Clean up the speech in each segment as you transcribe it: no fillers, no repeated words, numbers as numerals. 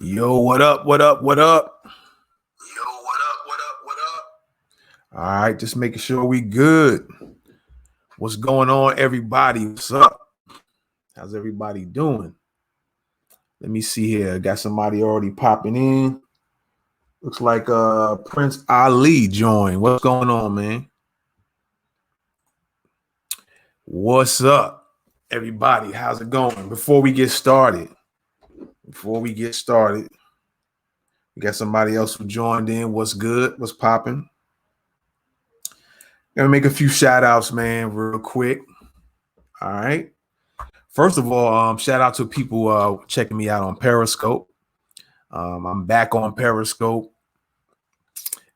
Yo, what up? What up? What up? Yo, what up? What up? What up? All right, just making sure we good. What's going on, everybody? What's up? How's everybody doing? Let me see here. Got somebody already popping in. Looks like Prince Ali joined. What's going on, man? What's up, everybody? How's it going? Before we get started, we got somebody else who joined in. What's good? What's popping? Gonna make a few shout outs, man, real quick. All right. First of all, shout out to people checking me out on Periscope. I'm back on Periscope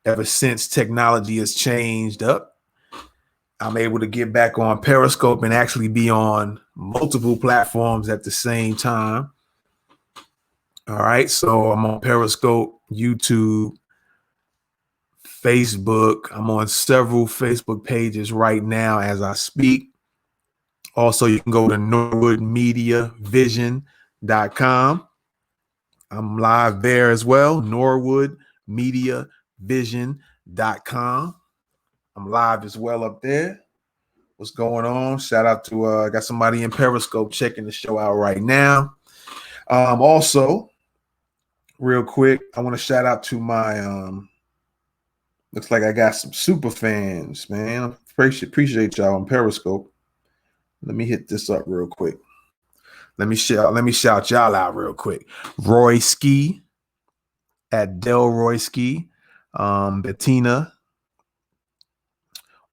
ever since technology has changed up. I'm able to get back on Periscope and actually be on multiple platforms at the same time. All right. So I'm on Periscope, YouTube, Facebook. I'm on several Facebook pages right now as I speak. Also, you can go to norwoodmediavision.com. I'm live there as well, norwoodmediavision.com. I'm live as well up there. What's going on? Shout out to I got somebody in Periscope checking the show out right now. Also, real quick, I want to shout out to my looks like I got some super fans, man. Appreciate y'all on Periscope. Let me hit this up real quick. Let me shout y'all out real quick. Roy Ski at Delroy Ski, Bettina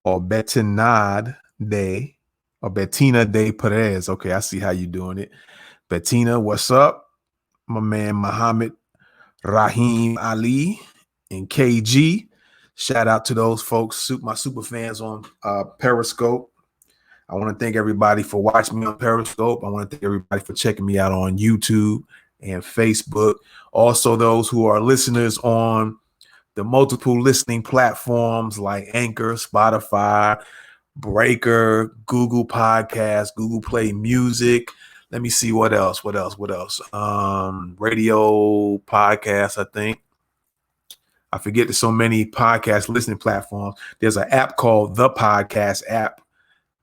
or Bettinad Day or Bettina Day Perez. Okay, I see how you doing it. Bettina, what's up? My man Muhammad Rahim Ali and KG. Shout out to those folks, my super fans on Periscope. I want to thank everybody for watching me on Periscope. I want to thank everybody for checking me out on YouTube and Facebook. Also, those who are listeners on the multiple listening platforms like Anchor, Spotify, Breaker, Google Podcasts, Google Play Music. Let me see what else. Radio podcasts, I think. I forget there's so many podcast listening platforms. There's an app called the Podcast app.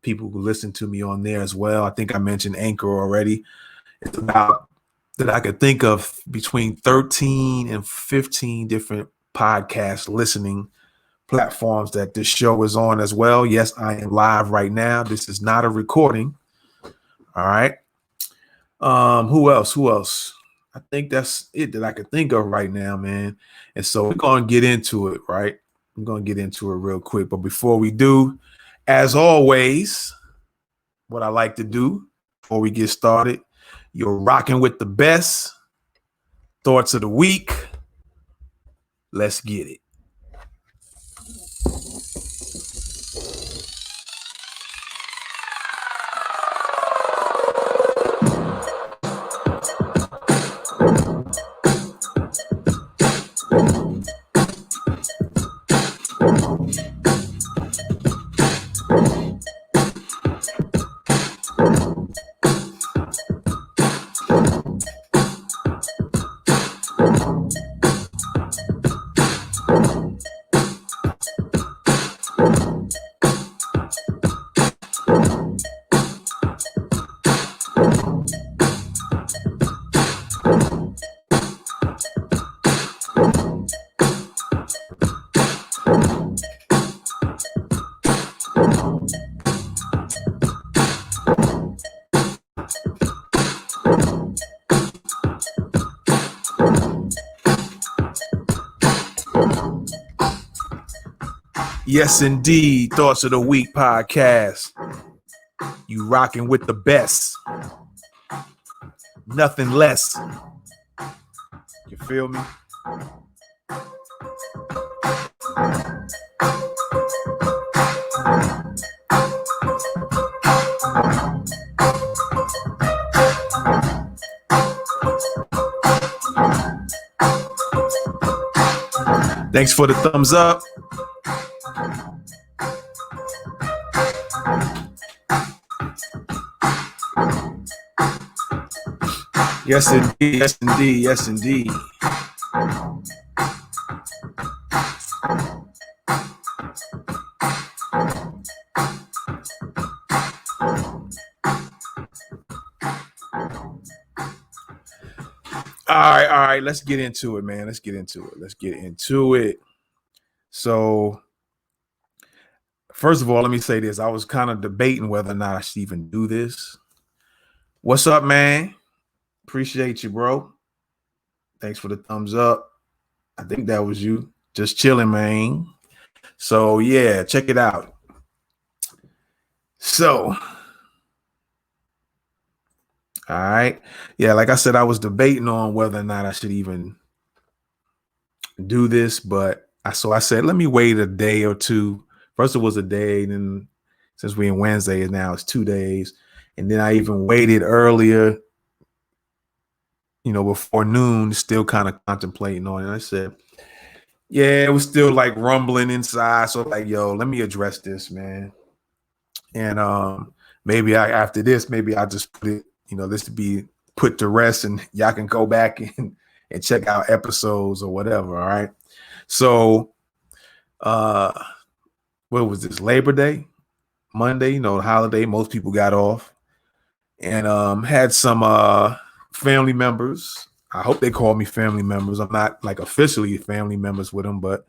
People who listen to me on there as well. I think I mentioned Anchor already. It's about that I could think of between 13 and 15 different podcast listening platforms that this show is on as well. Yes, I am live right now. This is not a recording. All right. Who else? I think that's it that I could think of right now, man. And so we're going to get into it, right? I'm going to get into it real quick. But before we do, as always, what I like to do before we get started, you're rocking with the best thoughts of the week. Let's get it. Yes, indeed. Thoughts of the Week podcast. You rocking with the best. Nothing less. You feel me? Thanks for the thumbs up. Yes, indeed. Yes, indeed. Yes, indeed. All right. Let's get into it, man. Let's get into it. So, first of all, let me say this. I was kind of debating whether or not I should even do this. What's up, man? Appreciate you, bro. Thanks for the thumbs up. I think that was you. Just chilling, man. So, yeah, check it out. So, all right. Yeah, like I said, I was debating on whether or not I should even do this, but I said, let me wait a day or two. First it was a day, and then since we're in Wednesday, now it's 2 days. And then I even waited earlier, before noon, still kind of contemplating on it. I said, yeah, it was still like rumbling inside. So like, yo, let me address this, man. And maybe after this, maybe I just put it, this to be put to rest, and y'all can go back and check out episodes or whatever. All right. So what was this? Labor Day, Monday, the holiday, most people got off, and had some family members. I hope they call me family members. I'm not like officially family members with them, but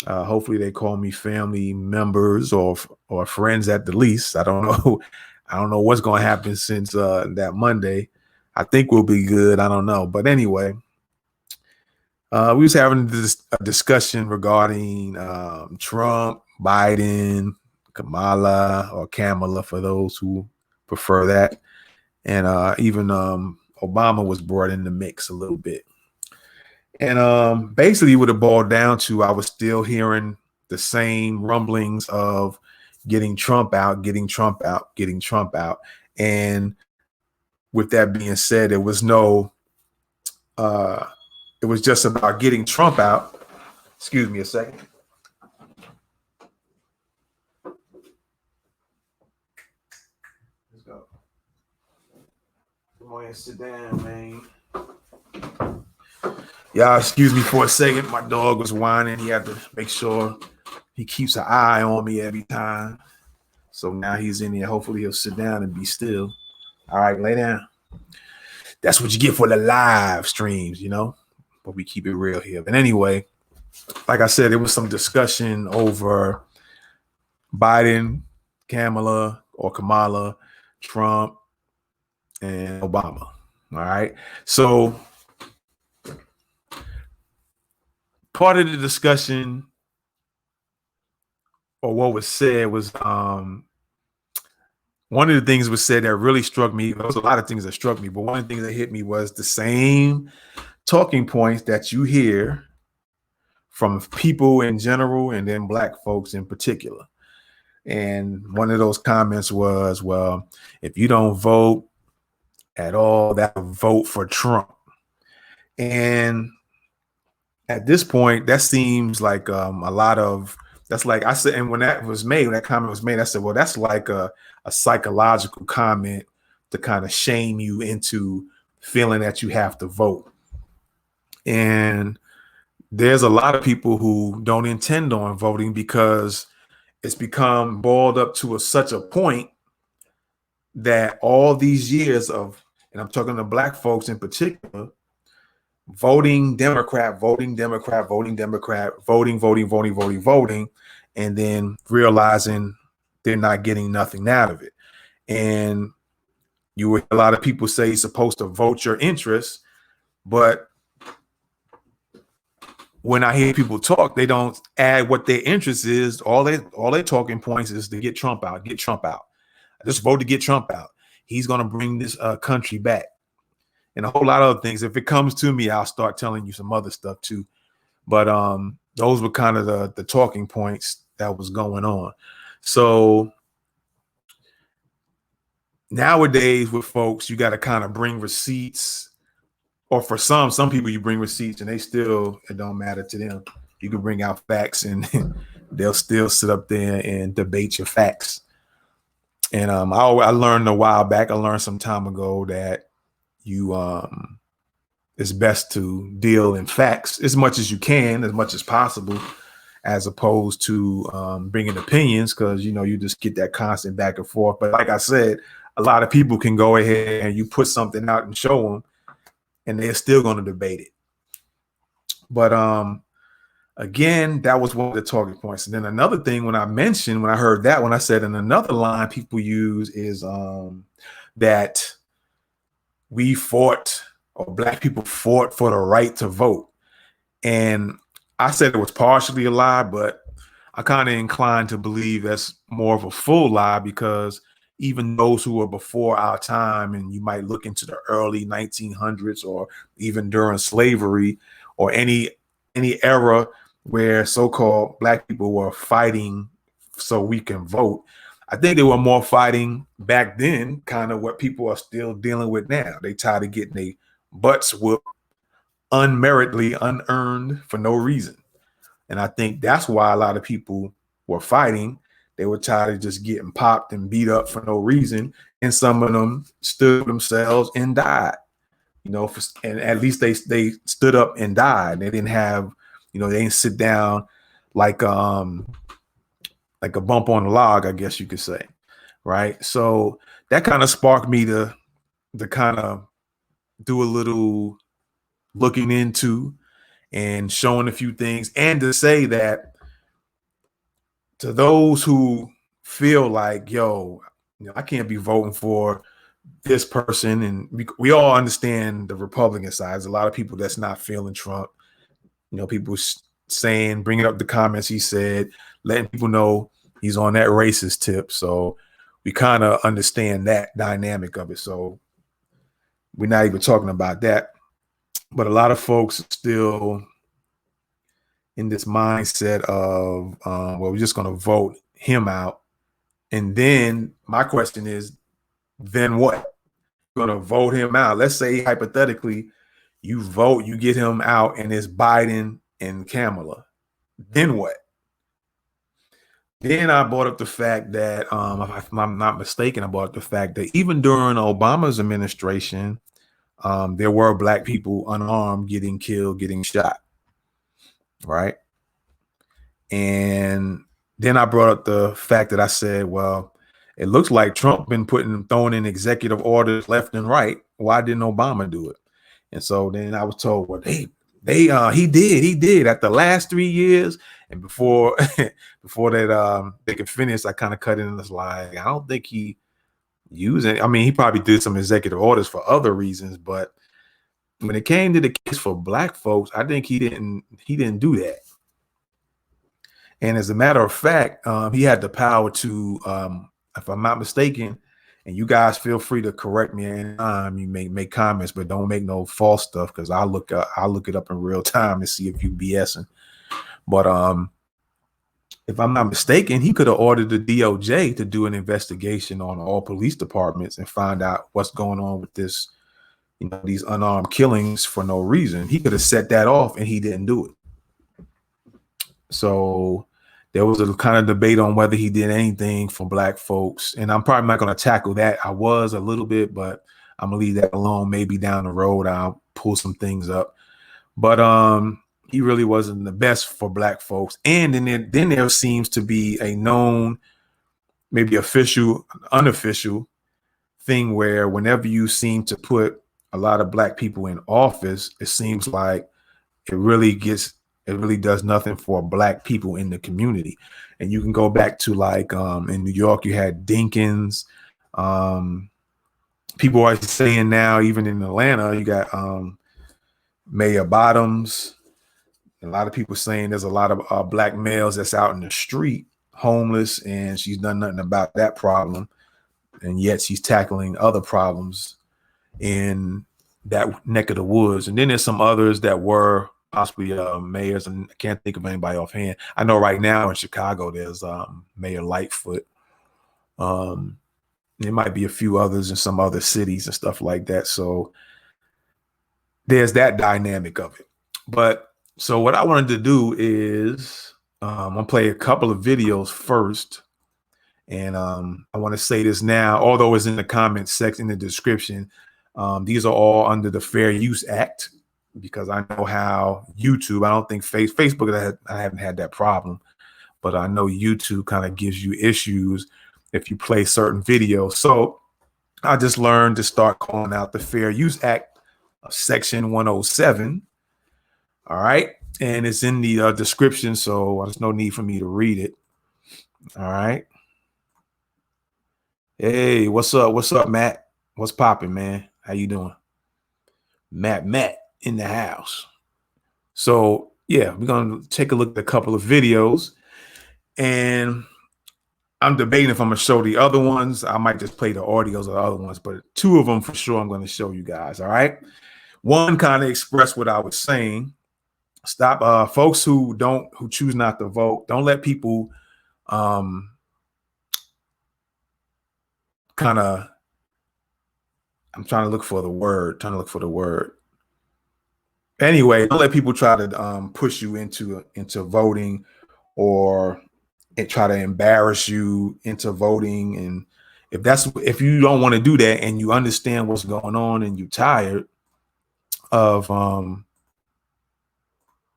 hopefully they call me family members or friends at the least. I don't know. I don't know what's going to happen since that Monday. I think we'll be good. I don't know. But anyway, we was having a discussion regarding Trump, Biden, Kamala for those who prefer that. And even Obama was brought in the mix a little bit. And basically what it boiled down to, I was still hearing the same rumblings of getting Trump out, getting Trump out, getting Trump out. And with that being said, it was it was just about getting Trump out. Excuse me a second. Let's go. Come on and sit down, man. Y'all, excuse me for a second. My dog was whining. He had to make sure he keeps an eye on me every time. So now he's in here. Hopefully he'll sit down and be still. All right, lay down. That's what you get for the live streams, but we keep it real here. But anyway, like I said, there was some discussion over Biden, Kamala, Trump, and Obama. All right. So part of the discussion, or what was said, was one of the things was said that really struck me. There was a lot of things that struck me, but one of the things that hit me was the same talking points that you hear from people in general and then Black folks in particular. And one of those comments was, well, if you don't vote at all, that vote for Trump. And at this point, that seems like a lot of, that's like I said, and when that comment was made, I said, well, that's like a psychological comment to kind of shame you into feeling that you have to vote. And there's a lot of people who don't intend on voting because it's become boiled up to such a point that all these years of, and I'm talking to Black folks in particular, voting Democrat, voting, and then realizing they're not getting nothing out of it. And you would a lot of people say you're supposed to vote your interests, but when I hear people talk, they don't add what their interest is. All their talking points is to get Trump out, get Trump out. Just vote to get Trump out. He's going to bring this country back. And a whole lot of other things. If it comes to me, I'll start telling you some other stuff too. But those were kind of the talking points that was going on. So nowadays with folks, you got to kind of bring receipts. Or for some people, you bring receipts and it don't matter to them. You can bring out facts and they'll still sit up there and debate your facts. And I learned a while back, I learned some time ago that you it's best to deal in facts as much as you can, as much as possible, as opposed to bringing opinions, because you just get that constant back and forth. But like I said, a lot of people can go ahead and you put something out and show them, and they're still going to debate it. But again, that was one of the talking points. And then another thing, when I heard that, when I said, in another line people use is that we fought, or black people fought for the right to vote. And I said it was partially a lie, but I kind of inclined to believe that's more of a full lie, because even those who were before our time, and you might look into the early 1900s, or even during slavery, or any era where so-called black people were fighting so we can vote, I think they were more fighting back then, kind of what people are still dealing with now. They tired of getting their butts whooped unmeritedly, unearned, for no reason. And I think that's why a lot of people were fighting. They were tired of just getting popped and beat up for no reason. And some of them stood themselves and died, and at least they stood up and died. They didn't have, they didn't sit down like a bump on the log, I guess you could say. Right. So that kind of sparked me to kind of do a little looking into and showing a few things, and to say that to those who feel like, I can't be voting for this person, and we all understand the Republican side. There's a lot of people that's not feeling Trump. People saying, bringing up the comments he said, letting people know he's on that racist tip. So we kind of understand that dynamic of it. So we're not even talking about that. But a lot of folks are still in this mindset of, we're just going to vote him out. And then my question is, then what? You're going to vote him out. Let's say hypothetically you get him out, and it's Biden and Kamala. Then what? Then I brought up the fact that, if I'm not mistaken, I brought up the fact that even during Obama's administration, there were black people unarmed getting killed, getting shot. Right. And then I brought up the fact that I said, well, it looks like Trump been throwing in executive orders left and right. Why didn't Obama do it? And so then I was told, well, he did at the last 3 years. And before that, they could finish, I kind of cut in this line. I don't think he used it. I mean, he probably did some executive orders for other reasons, but when it came to the case for black folks, I think he didn't do that. And as a matter of fact, he had the power to, if I'm not mistaken, and you guys feel free to correct me anytime you make comments, but don't make no false stuff, because I'll look it up in real time and see if you BSing. But if I'm not mistaken, he could have ordered the DOJ to do an investigation on all police departments and find out what's going on with this, these unarmed killings for no reason. He could have set that off, and he didn't do it. So there was a kind of debate on whether he did anything for black folks. And I'm probably not going to tackle that. I was a little bit, but I'm gonna leave that alone. Maybe down the road, I'll pull some things up. But he really wasn't the best for black folks. And then there seems to be a known, maybe official, unofficial thing where whenever you seem to put a lot of black people in office, it seems like it really does nothing for black people in the community. And you can go back to like in New York, you had Dinkins. People are saying now, even in Atlanta, you got Mayor Bottoms. A lot of people saying there's a lot of black males that's out in the street homeless, and she's done nothing about that problem. And yet she's tackling other problems in that neck of the woods. And then there's some others that were possibly mayors, and I can't think of anybody offhand. I know right now in Chicago there's Mayor Lightfoot. There might be a few others in some other cities and stuff like that. So there's that dynamic of it. But so what I wanted to do is I'm gonna play a couple of videos first. And I want to say this now, although it's in the comment section, in the description. These are all under the Fair Use Act, because I know how YouTube, I don't think Facebook, I haven't had that problem, but I know YouTube kind of gives you issues if you play certain videos. So I just learned to start calling out the Fair Use Act, Section 107. All right. And it's in the description, so there's no need for me to read it. All right. Hey, what's up? What's up, Matt? What's popping, man? How you doing? Matt in the house. So yeah, we're gonna take a look at a couple of videos, and I'm debating if I'm gonna show the other ones. I might just play the audios of the other ones, but two of them for sure I'm gonna show you guys. All right. One kind of expressed what I was saying. Stop, folks who choose not to vote. Don't let people kind of. I'm trying to look for the word. Anyway, don't let people try to push you into voting, or try to embarrass you into voting. And if you don't want to do that, and you understand what's going on, and you're tired of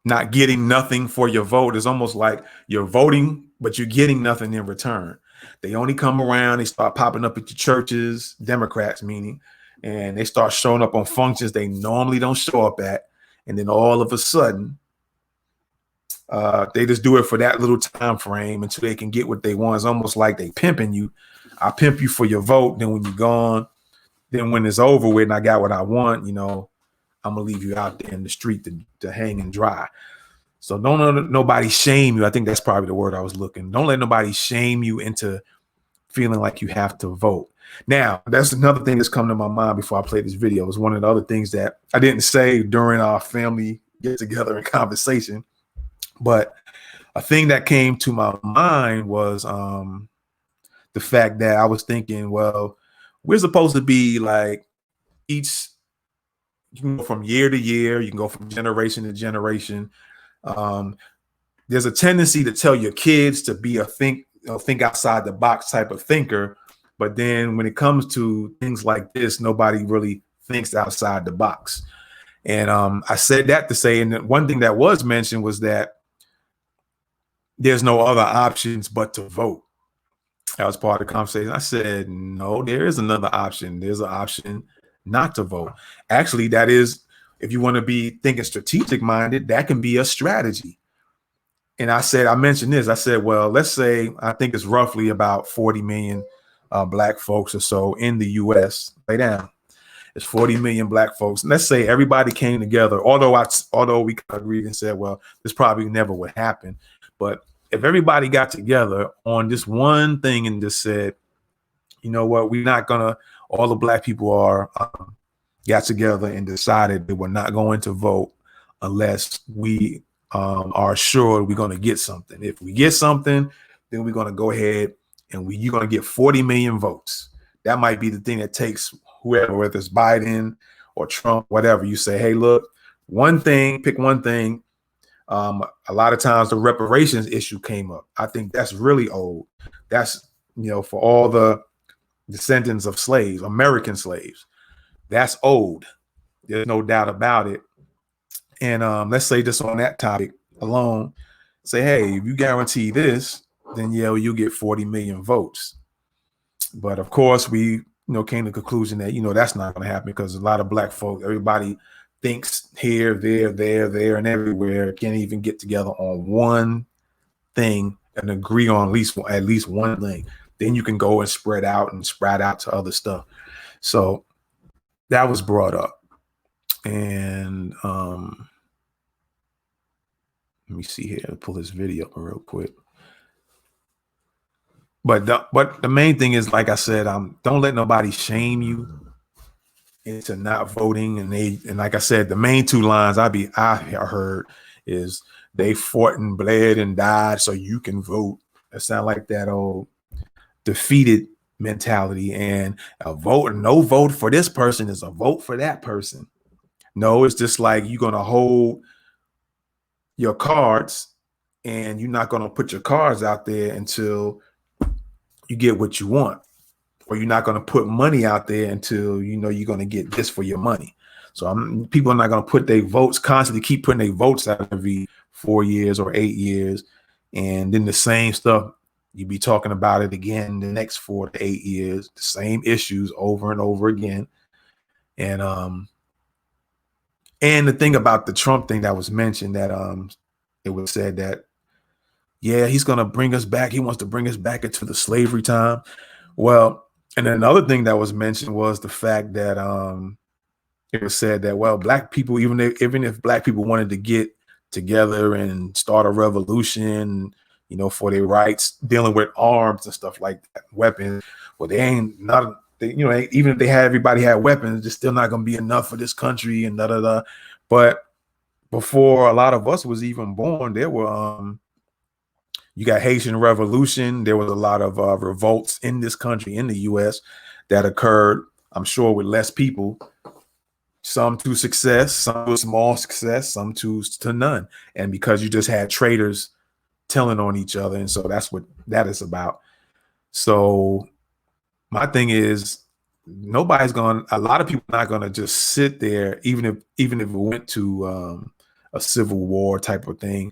not getting nothing for your vote, it's almost like you're voting, but you're getting nothing in return. They only come around, they start popping up at your churches, Democrats meaning, and they start showing up on functions they normally don't show up at. And then all of a sudden, they just do it for that little time frame until they can get what they want. It's almost like they pimping you. I pimp you for your vote. Then when you're gone, then when it's over with and I got what I want, I'm gonna leave you out there in the street to hang and dry. So don't let nobody shame you. I think that's probably the word I was looking. Don't let nobody shame you into feeling like you have to vote. Now, that's another thing that's come to my mind before I play this video. It's one of the other things that I didn't say during our family get together and conversation. But a thing that came to my mind was the fact that I was thinking, well, we're supposed to be like you can go from year to year, you can go from generation to generation. There's a tendency to tell your kids to be think outside the box type of thinker. But then when it comes to things like this, nobody really thinks outside the box. And I said that to say, and one thing that was mentioned was that there's no other options but to vote. That was part of the conversation. I said, no, there is another option. There's an option not to vote. Actually, that is, if you want to be thinking strategic minded, that can be a strategy. And I mentioned this. I said, well, let's say, I think it's roughly about 40 million black folks or so in the U.S. Lay down. It's 40 million black folks. And let's say everybody came together, although we agreed and said, well, this probably never would happen. But if everybody got together on this one thing and just said, you know what, all the black people got together and decided they were not going to vote unless we are assured we're going to get something. If we get something, then we're going to go ahead and you're going to get 40 million votes. That might be the thing that takes whoever, whether it's Biden or Trump, whatever. You say, hey, look, pick one thing. A lot of times the reparations issue came up. I think that's really old. That's, for all the descendants of slaves, American slaves, that's old. There's no doubt about it. And let's say just on that topic alone, say, hey, if you guarantee this, then you'll get 40 million votes. But of course, we came to the conclusion that that's not going to happen, because a lot of black folk, everybody thinks here, there, and everywhere, can't even get together on one thing and agree on at least one thing. Then you can go and spread out to other stuff. So that was brought up. And let me see here. I'll pull this video up real quick. But the main thing is, like I said, don't let nobody shame you into not voting. And like I said, the main two lines I heard is they fought and bled and died so you can vote. It sounds like that old defeated mentality. And no vote for this person is a vote for that person. No, it's just like you're gonna hold your cards and you're not gonna put your cards out there until you get what you want. or you're not going to put money out there until you know you're going to get this for your money. So people are not going to put their votes constantly, keep putting their votes out every 4 years or 8 years, and then the same stuff. You be talking about it again the next 4 to 8 years, the same issues over and over again. And the thing about the Trump thing that was mentioned, that it was said that, yeah, he's going to bring us back. He wants to bring us back into the slavery time. Well, and another thing that was mentioned was the fact that it was said that, well, black people, even if black people wanted to get together and start a revolution, you know, for their rights, dealing with arms and stuff like that, weapons, well, they ain't not, they, you know, even if they had everybody had weapons, it's still not going to be enough for this country and da da da. But before a lot of us was even born, there were you got Haitian Revolution. There was a lot of revolts in this country, in the U.S., that occurred, I'm sure, with less people. Some to success, some to small success, some to none. And because you just had traitors telling on each other. And so that's what that is about. So my thing is, a lot of people are not going to just sit there, even if it went to a civil war type of thing.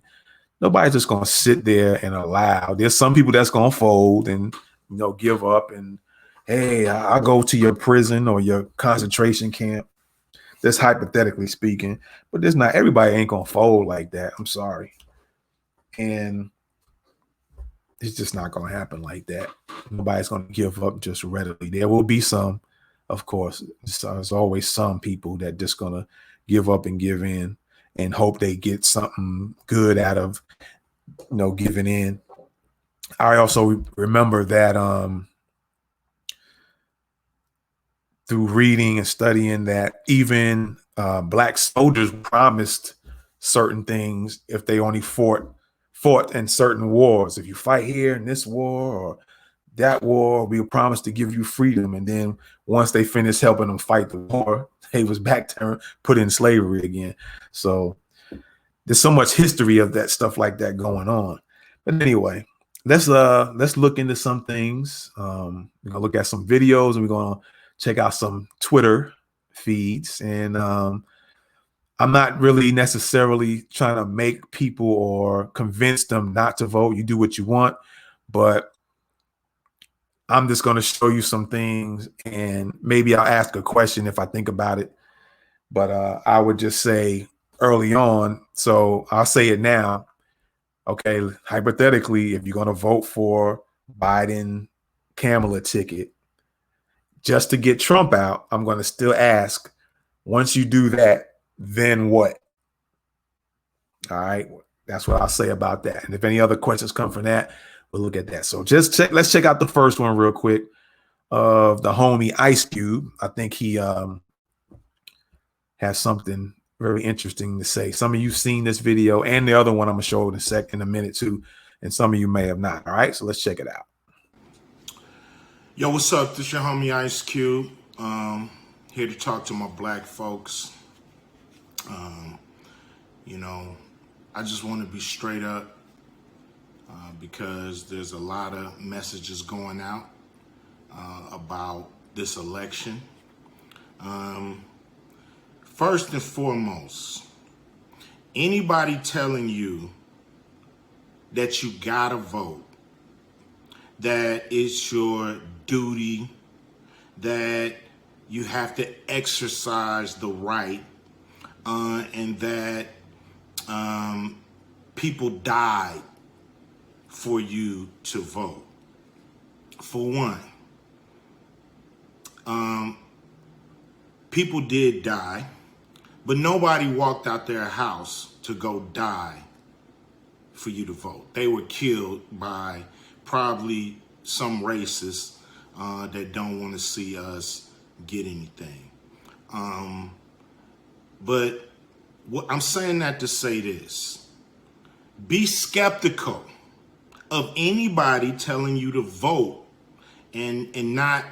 Nobody's just going to sit there and allow. There's some people that's going to fold and, you know, give up and, hey, I'll go to your prison or your concentration camp. That's hypothetically speaking, but there's not, everybody ain't going to fold like that. I'm sorry. And it's just not going to happen like that. Nobody's going to give up just readily. There will be some, of course. There's always some people that just going to give up and give in and hope they get something good out of, you know, giving in. I also remember that through reading and studying that even black soldiers promised certain things if they only fought in certain wars. If you fight here in this war or that war, we promise to give you freedom. And then once they finished helping them fight the war, they was back to put in slavery again. So there's so much history of that stuff like that going on. But anyway, let's look into some things. We're gonna look at some videos and we're gonna check out some Twitter feeds. And I'm not really necessarily trying to make people or convince them not to vote. You do what you want, but I'm just going to show you some things and maybe I'll ask a question if I think about it. But I would just say early on, so I'll say it now. Okay, hypothetically, if you're going to vote for Biden Kamala ticket, just to get Trump out, I'm going to still ask, once you do that, then what? All right, that's what I'll say about that. And if any other questions come from that, we'll look at that. So let's check out the first one real quick of the homie Ice Cube. I think he has something very interesting to say. Some of you seen this video and the other one I'm gonna show in a minute too, and some of you may have not. All right, so let's check it out. Yo, what's up? This your homie Ice Cube. Here to talk to my black folks. You know, I just want to be straight up because there's a lot of messages going out about this election. First and foremost, anybody telling you that you gotta vote, that it's your duty, that you have to exercise the right, and that people died for you to vote. For one, people did die, but nobody walked out their house to go die for you to vote. They were killed by probably some racists that don't want to see us get anything. But I'm saying that to say this. Be skeptical of anybody telling you to vote and not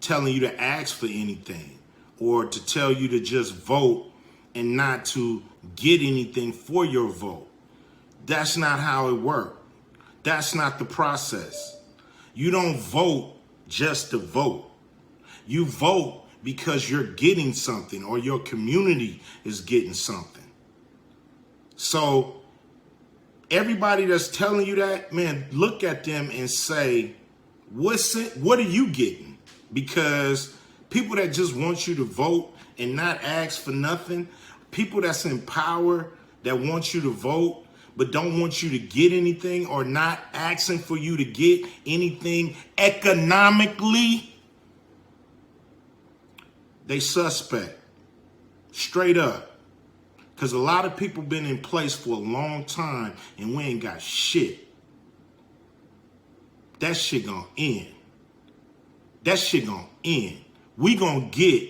telling you to ask for anything, or to tell you to just vote and not to get anything for your vote. That's not how it works. That's not the process. You don't vote just to vote. You vote because you're getting something or your community is getting something. So everybody that's telling you that, man, look at them and say, what are you getting? Because people that just want you to vote and not ask for nothing, people that's in power that want you to vote but don't want you to get anything or not asking for you to get anything economically, they suspect, straight up. Because a lot of people been in place for a long time and we ain't got shit. That shit gonna end. That shit gonna end. We gonna get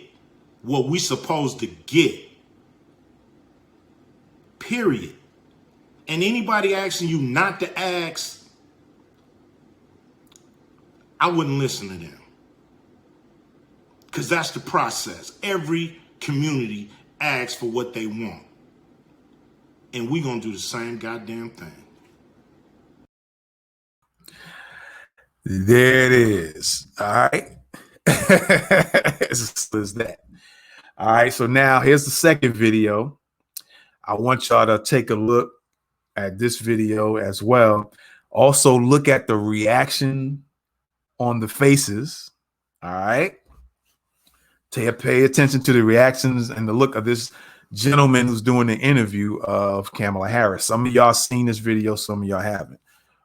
what we supposed to get. Period. And anybody asking you not to ask, I wouldn't listen to them. Because that's the process. Every community asks for what they want. And we gonna do the same goddamn thing. There it is. All right. As simple as that. All right. So now here's the second video. I want y'all to take a look at this video as well. Also look at the reaction on the faces. All right. Pay attention to the reactions and the look of this gentleman who's doing the interview of Kamala Harris. Some of y'all seen this video, some of y'all haven't.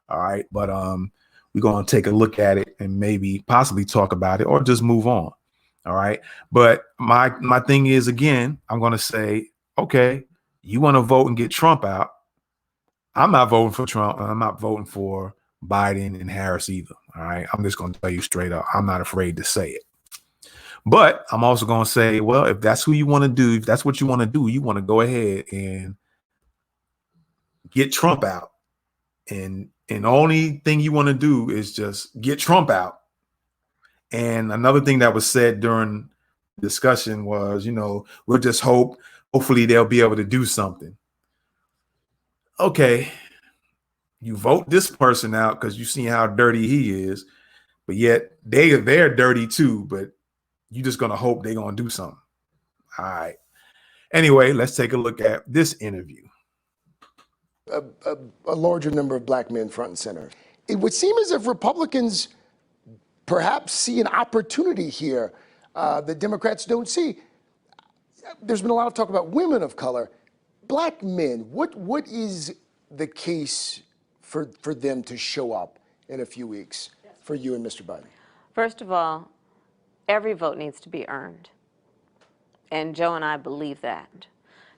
All right. But we're going to take a look at it and maybe possibly talk about it or just move on. All right. But my thing is, again, I'm going to say, okay, you want to vote and get Trump out. I'm not voting for Trump. I'm not voting for Biden and Harris either. All right. I'm just going to tell you straight up. I'm not afraid to say it. But I'm also going to say, well, if that's who you want to do, if that's what you want to do, you want to go ahead and get Trump out. And the only thing you want to do is just get Trump out. And another thing that was said during discussion was, we'll just hopefully they'll be able to do something. Okay, you vote this person out because you see how dirty he is, but yet they're dirty too, but you just gonna hope they're gonna do something. All right. Anyway, let's take a look at this interview. A larger number of black men front and center. It would seem as if Republicans perhaps see an opportunity here that Democrats don't see. There's been a lot of talk about women of color. Black men, what is the case for them to show up in a few weeks for you and Mr. Biden? First of all, every vote needs to be earned. And Joe and I believe that.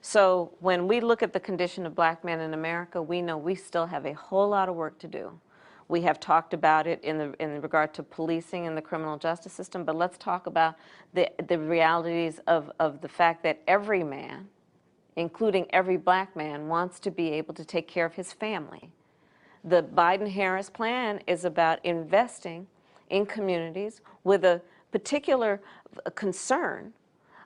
So when we look at the condition of black men in America, we know we still have a whole lot of work to do. We have talked about it in regard to policing and the criminal justice system, but let's talk about the realities of the fact that every man, including every black man, wants to be able to take care of his family. The Biden-Harris plan is about investing in communities with a particular concern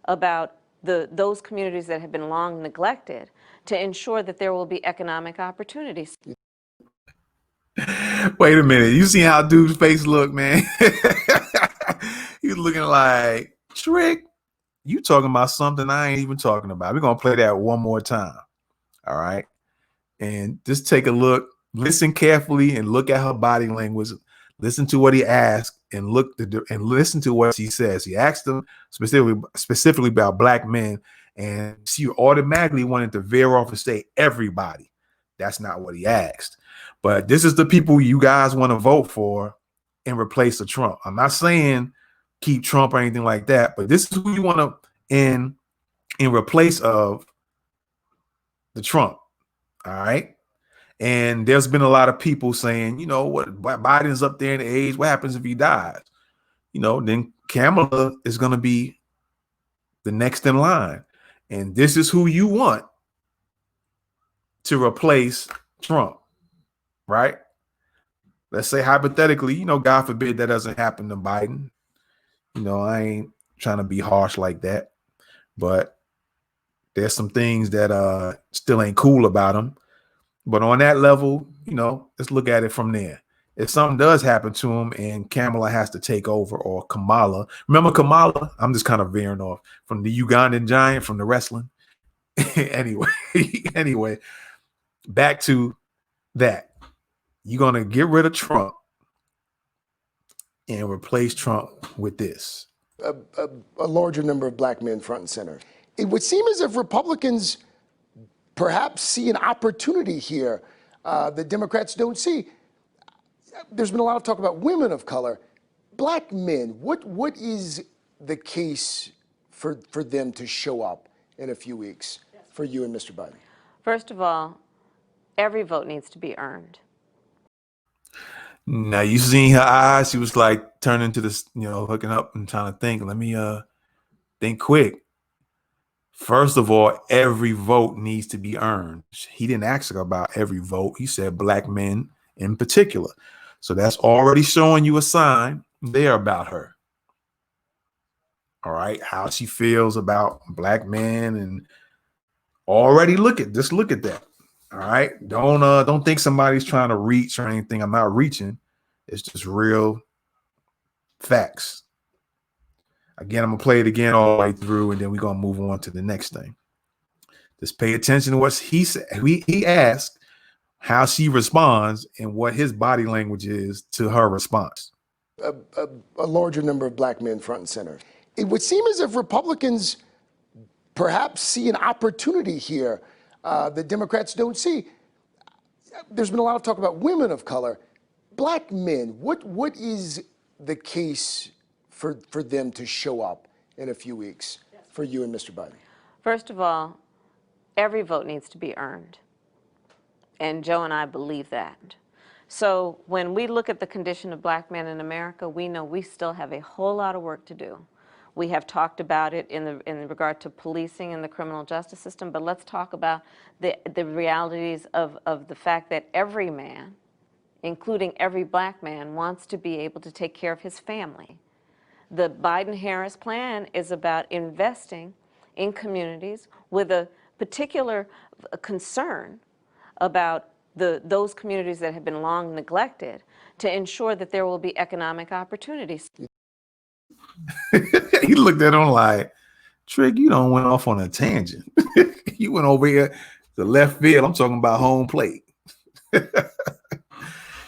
about those communities that have been long neglected to ensure that there will be economic opportunities. Wait a minute. You see how dude's face look, man? He's looking like, Trick, you talking about something I ain't even talking about. We're going to play that one more time. All right. And just take a look, listen carefully and look at her body language. Listen to what he asked and listen to what she says. He asked him specifically about black men, and she automatically wanted to veer off and say everybody. That's not what he asked. But this is the people you guys want to vote for in replace of Trump. I'm not saying keep Trump or anything like that, but this is who you want to in replace of the Trump. All right. And there's been a lot of people saying, what, Biden's up there in age. What happens if he dies? Then Kamala is going to be the next in line. And this is who you want to replace Trump, right? Let's say hypothetically, God forbid that doesn't happen to Biden. I ain't trying to be harsh like that, but there's some things that still ain't cool about him. But on that level, let's look at it from there. if something does happen to him and Kamala has to take over, or Kamala, remember Kamala? I'm just kind of veering off from the Ugandan giant from the wrestling. anyway, back to that. You're going to get rid of Trump and replace Trump with this. A larger number of black men front and center. It would seem as if Republicans perhaps see an opportunity here that Democrats don't see. There's been a lot of talk about women of color. Black men, what is the case for them to show up in a few weeks for you and Mr. Biden? First of all, every vote needs to be earned. Now you seen her eyes. She was like turning to this, hooking up and trying to think. Let me think quick. First of all, every vote needs to be earned. He didn't ask her about every vote. He said black men in particular. So that's already showing you a sign there about her. All right, how she feels about black men, and already look at that. All right, don't think somebody's trying to reach or anything. I'm not reaching. It's just real facts. Again, I'm gonna play it again all the way through, and then we're gonna move on to the next thing. Just pay attention to what he said. He asked how she responds and what his body language is to her response. A larger number of black men front and center. It would seem as if Republicans perhaps see an opportunity here that Democrats don't see. There's been a lot of talk about women of color. Black men, what is the case for them to show up in a few weeks for you and Mr. Biden? First of all, every vote needs to be earned. And Joe and I believe that. So when we look at the condition of black men in America, we know we still have a whole lot of work to do. We have talked about it in regard to policing and the criminal justice system, but let's talk about the realities of the fact that every man, including every black man, wants to be able to take care of his family. The Biden-Harris plan is about investing in communities with a particular concern about those communities that have been long neglected, to ensure that there will be economic opportunities. He looked at him like, Trig, you don't went off on a tangent. You went over here to left field. I'm talking about home plate. You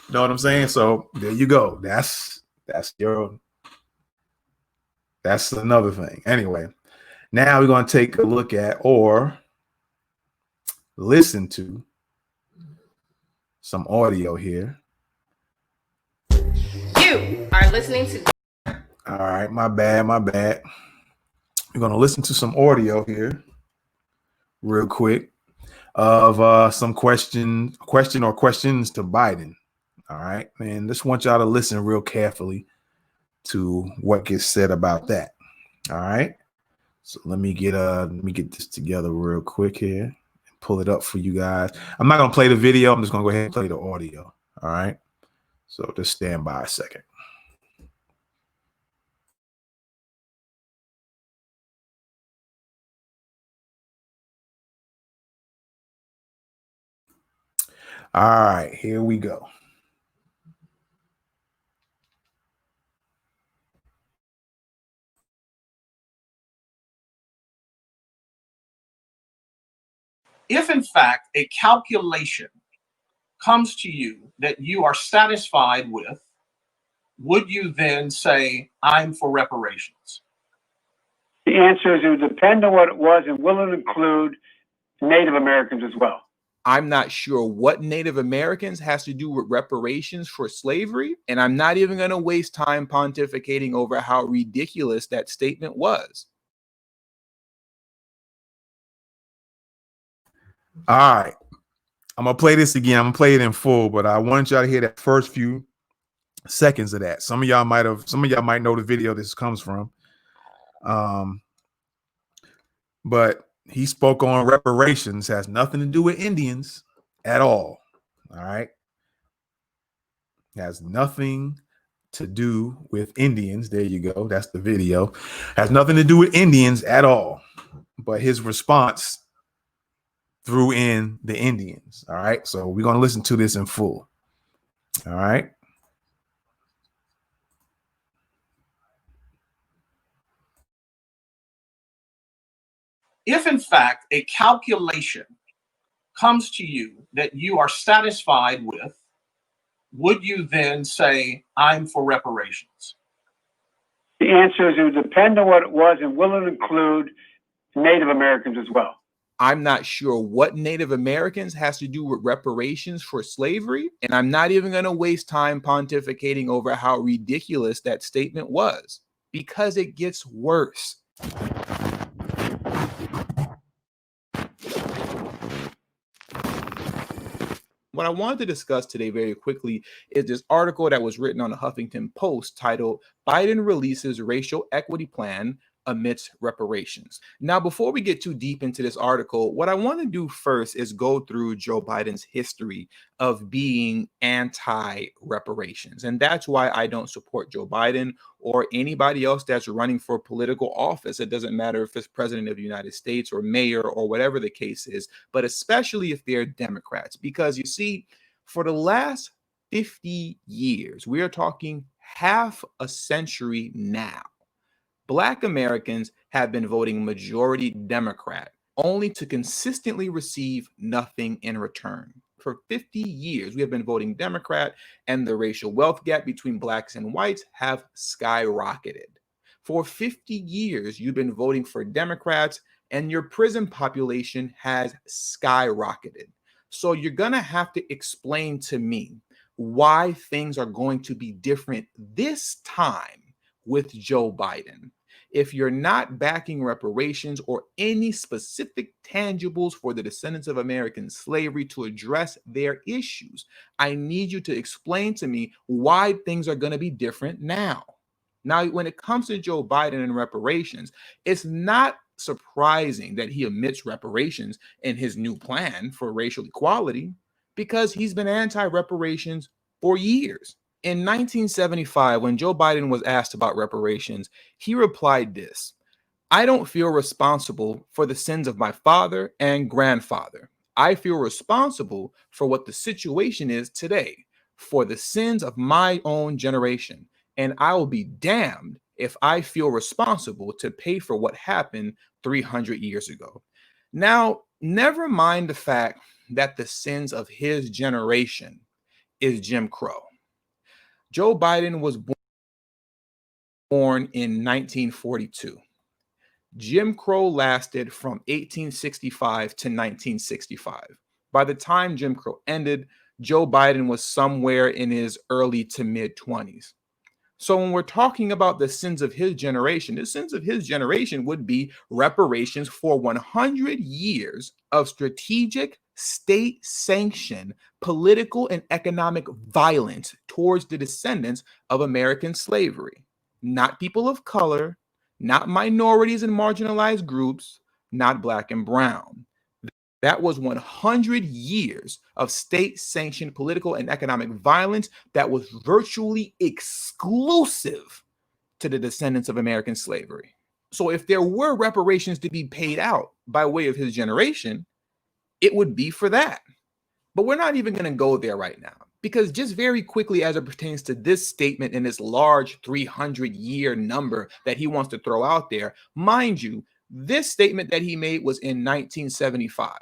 know what I'm saying? So there you go. That's another thing. Anyway, now we're going to take a look at or listen to some audio here. You are listening to. All right, my bad. We're going to listen to some audio here real quick of some question or questions to Biden. All right, man, just want y'all to listen real carefully to what gets said about that. All right, so let me get this together real quick here and pull it up for you guys. I'm not gonna play the video. I'm just gonna go ahead and play the audio. All right, so just stand by a second. All right, here we go. If in fact a calculation comes to you that you are satisfied with, would you then say, I'm for reparations? The answer is it would depend on what it was, and will it include Native Americans as well? I'm not sure what Native Americans has to do with reparations for slavery, and I'm not even going to waste time pontificating over how ridiculous that statement was. All right, I'm gonna play this again. I'm gonna play it in full, but I want y'all to hear that first few seconds of that. Some of y'all might know the video this comes from. But he spoke on reparations, has nothing to do with Indians at all. All right. Has nothing to do with Indians. There you go. That's the video. Has nothing to do with Indians at all. But his response threw in the Indians. All right. So we're going to listen to this in full. All right. If in fact a calculation comes to you that you are satisfied with, would you then say, I'm for reparations? The answer is it would depend on what it was and will it include Native Americans as well. I'm not sure what Native Americans has to do with reparations for slavery, and I'm not even going to waste time pontificating over how ridiculous that statement was, because it gets worse. What I wanted to discuss today very quickly is this article that was written on the Huffington Post titled "Biden Releases Racial Equity Plan Amidst Reparations." Now, before we get too deep into this article, what I want to do first is go through Joe Biden's history of being anti-reparations. And that's why I don't support Joe Biden or anybody else that's running for political office. It doesn't matter if it's president of the United States or mayor or whatever the case is, but especially if they're Democrats. Because you see, for the last 50 years, we are talking half a century now, Black Americans have been voting majority Democrat, only to consistently receive nothing in return. For 50 years, we have been voting Democrat, and the racial wealth gap between Blacks and whites have skyrocketed. For 50 years, you've been voting for Democrats, and your prison population has skyrocketed. So you're going to have to explain to me why things are going to be different this time with Joe Biden. If you're not backing reparations or any specific tangibles for the descendants of American slavery to address their issues, I need you to explain to me why things are going to be different now. Now, when it comes to Joe Biden and reparations, it's not surprising that he omits reparations in his new plan for racial equality, because he's been anti-reparations for years. In 1975, when Joe Biden was asked about reparations, he replied this: "I don't feel responsible for the sins of my father and grandfather. I feel responsible for what the situation is today, for the sins of my own generation. And I will be damned if I feel responsible to pay for what happened 300 years ago." Now, never mind the fact that the sins of his generation is Jim Crow. Joe Biden was born in 1942. Jim Crow lasted from 1865 to 1965. By the time Jim Crow ended, Joe Biden was somewhere in his early to mid 20s. So when we're talking about the sins of his generation, the sins of his generation would be reparations for 100 years of strategic, state-sanctioned political and economic violence towards the descendants of American slavery. Not people of color, not minorities and marginalized groups, not Black and brown. That was 100 years of state-sanctioned political and economic violence that was virtually exclusive to the descendants of American slavery. So if there were reparations to be paid out by way of his generation, it would be for that. But we're not even going to go there right now, because just very quickly, as it pertains to this statement and this large 300-year number that he wants to throw out there, mind you, this statement that he made was in 1975.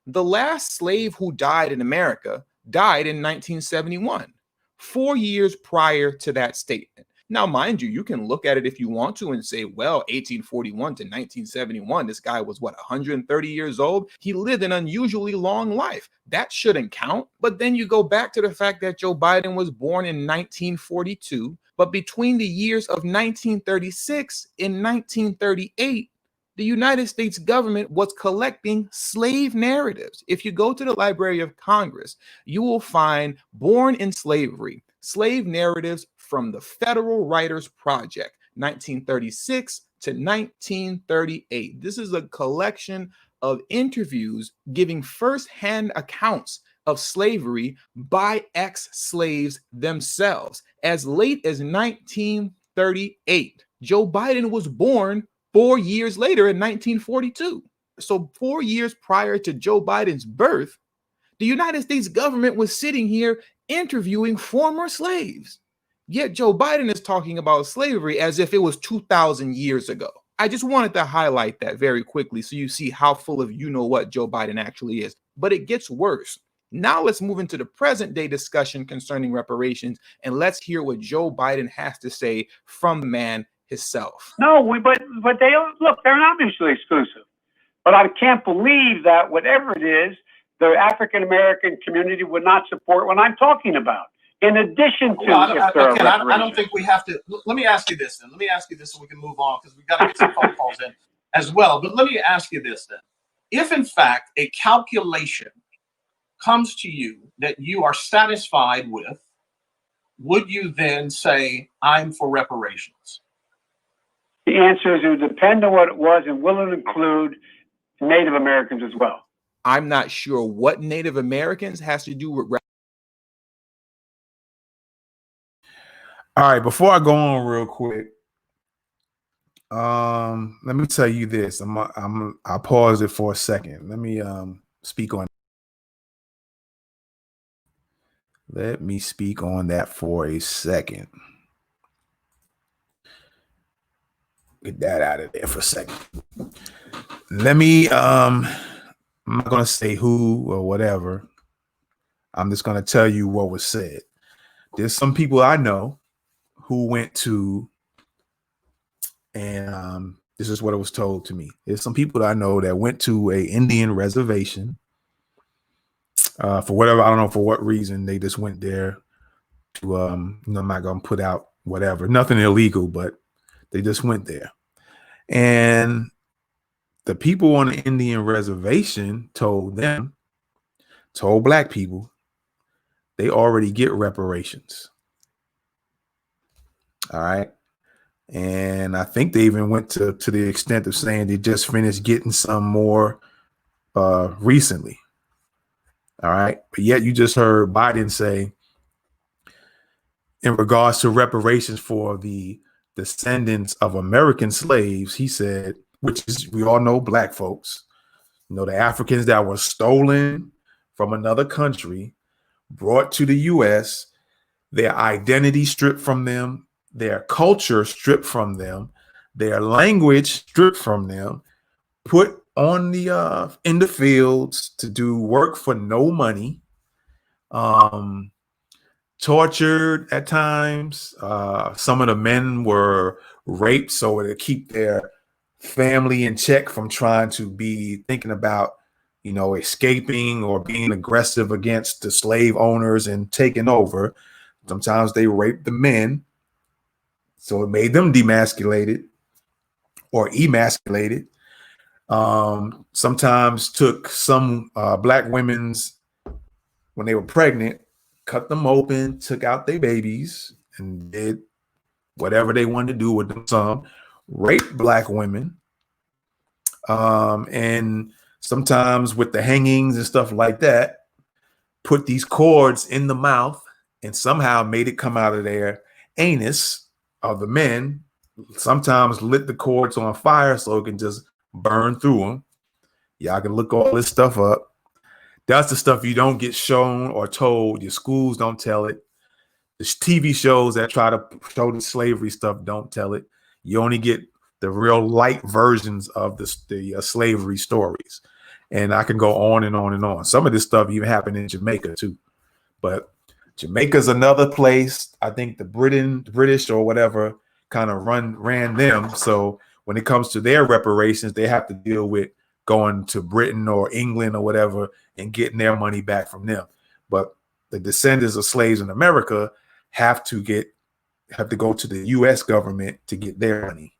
The last slave who died in America died in 1971, 4 years prior to that statement. Now, mind you, you can look at it if you want to and say, well, 1841 to 1971, this guy was, 130 years old? He lived an unusually long life. That shouldn't count. But then you go back to the fact that Joe Biden was born in 1942, but between the years of 1936 and 1938, the United States government was collecting slave narratives. If you go to the Library of Congress, you will find Born in Slavery, slave narratives from the Federal Writers Project, 1936 to 1938. This is a collection of interviews giving firsthand accounts of slavery by ex-slaves themselves. As late as 1938, Joe Biden was born 4 years later in 1942. So 4 years prior to Joe Biden's birth, the United States government was sitting here interviewing former slaves. Yet Joe Biden is talking about slavery as if it was 2,000 years ago. I just wanted to highlight that very quickly so you see how full of you know what Joe Biden actually is. But it gets worse. Now let's move into the present day discussion concerning reparations, and let's hear what Joe Biden has to say from the man himself. No, but they look, they're not mutually exclusive. But I can't believe that whatever it is, the African American community would not support what I'm talking about. In addition to, I don't think we have to. Let me ask you this then. Let me ask you this so we can move on because we've got to get some phone calls in as well. But let me ask you this then. If in fact a calculation comes to you that you are satisfied with, would you then say, I'm for reparations? The answer is it would depend on what it was and will it include Native Americans as well. I'm not sure what Native Americans has to do with. All right, before I go on real quick, let me tell you this. I'll pause it for a second. Let me speak on. Let me speak on that for a second. Get that out of there for a second. Let me I'm not gonna say who or whatever. I'm just gonna tell you what was said. There's some people I know who went to, and this is what it was told to me. There's some people that I know that went to a Indian reservation for whatever, I don't know for what reason. They just went there to I'm not gonna put out whatever, nothing illegal, but they just went there. And the people on the Indian reservation told black people, they already get reparations. All right. And I think they even went to the extent of saying they just finished getting some more recently. All right. But yet you just heard Biden say, in regards to reparations for the descendants of American slaves, he said, which is, we all know, black folks, the Africans that were stolen from another country, brought to the U.S., their identity stripped from them, their culture stripped from them, their language stripped from them, put on the in the fields to do work for no money, tortured at times. Some of the men were raped so to keep their family in check from trying to be thinking about, escaping or being aggressive against the slave owners and taking over. Sometimes they raped the men, so it made them demasculated or emasculated. Sometimes took some black women's, when they were pregnant, cut them open, took out their babies, and did whatever they wanted to do with them. Some raped black women, and sometimes with the hangings and stuff like that, put these cords in the mouth and somehow made it come out of their anus of the men. Sometimes lit the cords on fire so it can just burn through them. Y'all can look all this stuff up. That's the stuff you don't get shown or told. Your schools don't tell it. The TV shows that try to show the slavery stuff don't tell it. You only get the real light versions of the slavery stories. And I can go on and on and on. Some of this stuff even happened in Jamaica too. But Jamaica's another place. I think the British or whatever kind of ran them. So when it comes to their reparations, they have to deal with going to Britain or England or whatever and getting their money back from them. But the descendants of slaves in America have to go to the U.S. government to get their money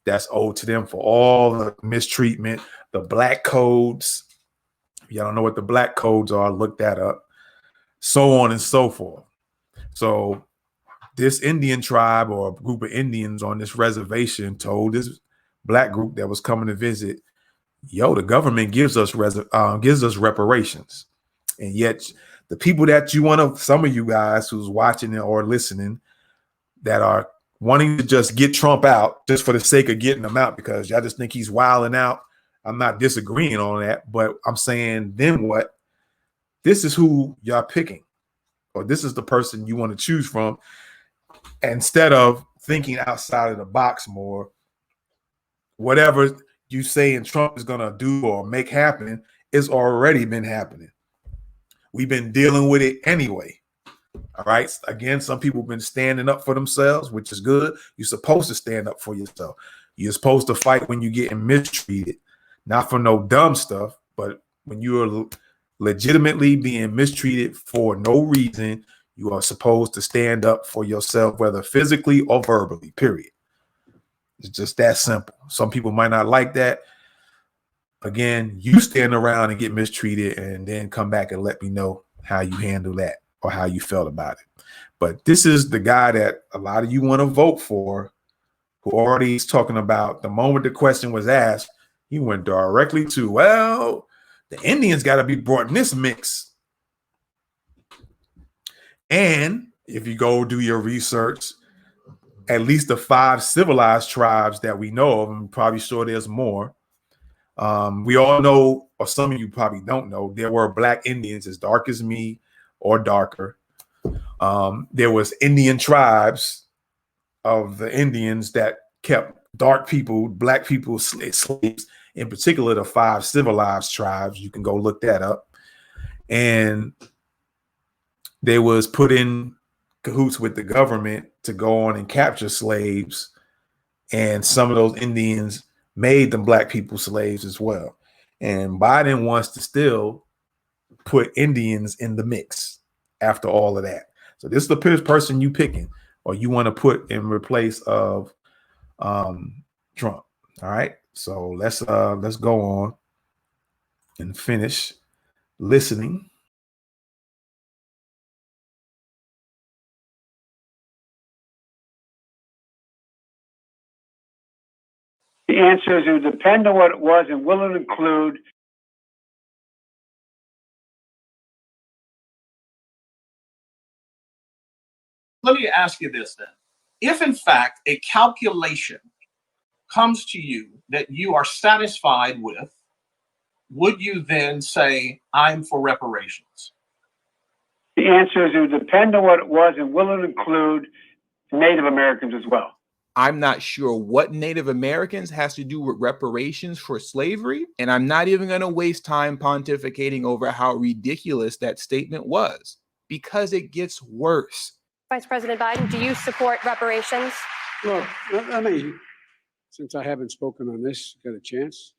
that's owed to them for all the mistreatment, the black codes. If y'all don't know what the black codes are, look that up. So on and so forth. So this Indian tribe or group of Indians on this reservation told this black group that was coming to visit, the government gives us reparations. And yet the people that some of you guys who's watching or listening that are wanting to just get Trump out just for the sake of getting him out because y'all just think he's wilding out. I'm not disagreeing on that, but I'm saying then what? This is who y'all picking, or this is the person you want to choose from, instead of thinking outside of the box more whatever you say and Trump is going to do or make happen, it's already been happening. We've been dealing with it anyway. All right. Again, some people have been standing up for themselves, which is good. You're supposed to stand up for yourself. You're supposed to fight when you're getting mistreated, not for no dumb stuff, but when you are legitimately being mistreated for no reason, you are supposed to stand up for yourself, whether physically or verbally, period. It's just that simple. Some people might not like that. Again, you stand around and get mistreated and then come back and let me know how you handle that or how you felt about it. But this is the guy that a lot of you want to vote for, who already is talking about the moment the question was asked, he went directly to, well, the Indians got to be brought in this mix. And if you go do your research, at least the 5 civilized tribes that we know of, I'm probably sure there's more. We all know, or some of you probably don't know, there were black Indians as dark as me or darker. There was Indian tribes of the Indians that kept dark people, black people, slaves, in particular the 5 civilized tribes. You can go look that up. And they was put in cahoots with the government to go on and capture slaves. And some of those Indians made them black people slaves as well. And Biden wants to still put Indians in the mix after all of that. So this is the person you picking or you want to put in replace of Trump. All right. So let's go on and finish listening. The answer is it would depend on what it was and will it include. Let me ask you this then. If in fact a calculation comes to you that you are satisfied with, would you then say, I'm for reparations? The answer is it would depend on what it was and will it include Native Americans as well. I'm not sure what Native Americans has to do with reparations for slavery, and I'm not even going to waste time pontificating over how ridiculous that statement was, because it gets worse. Vice President Biden, do you support reparations? Look, let me, since I haven't spoken on this, got a chance.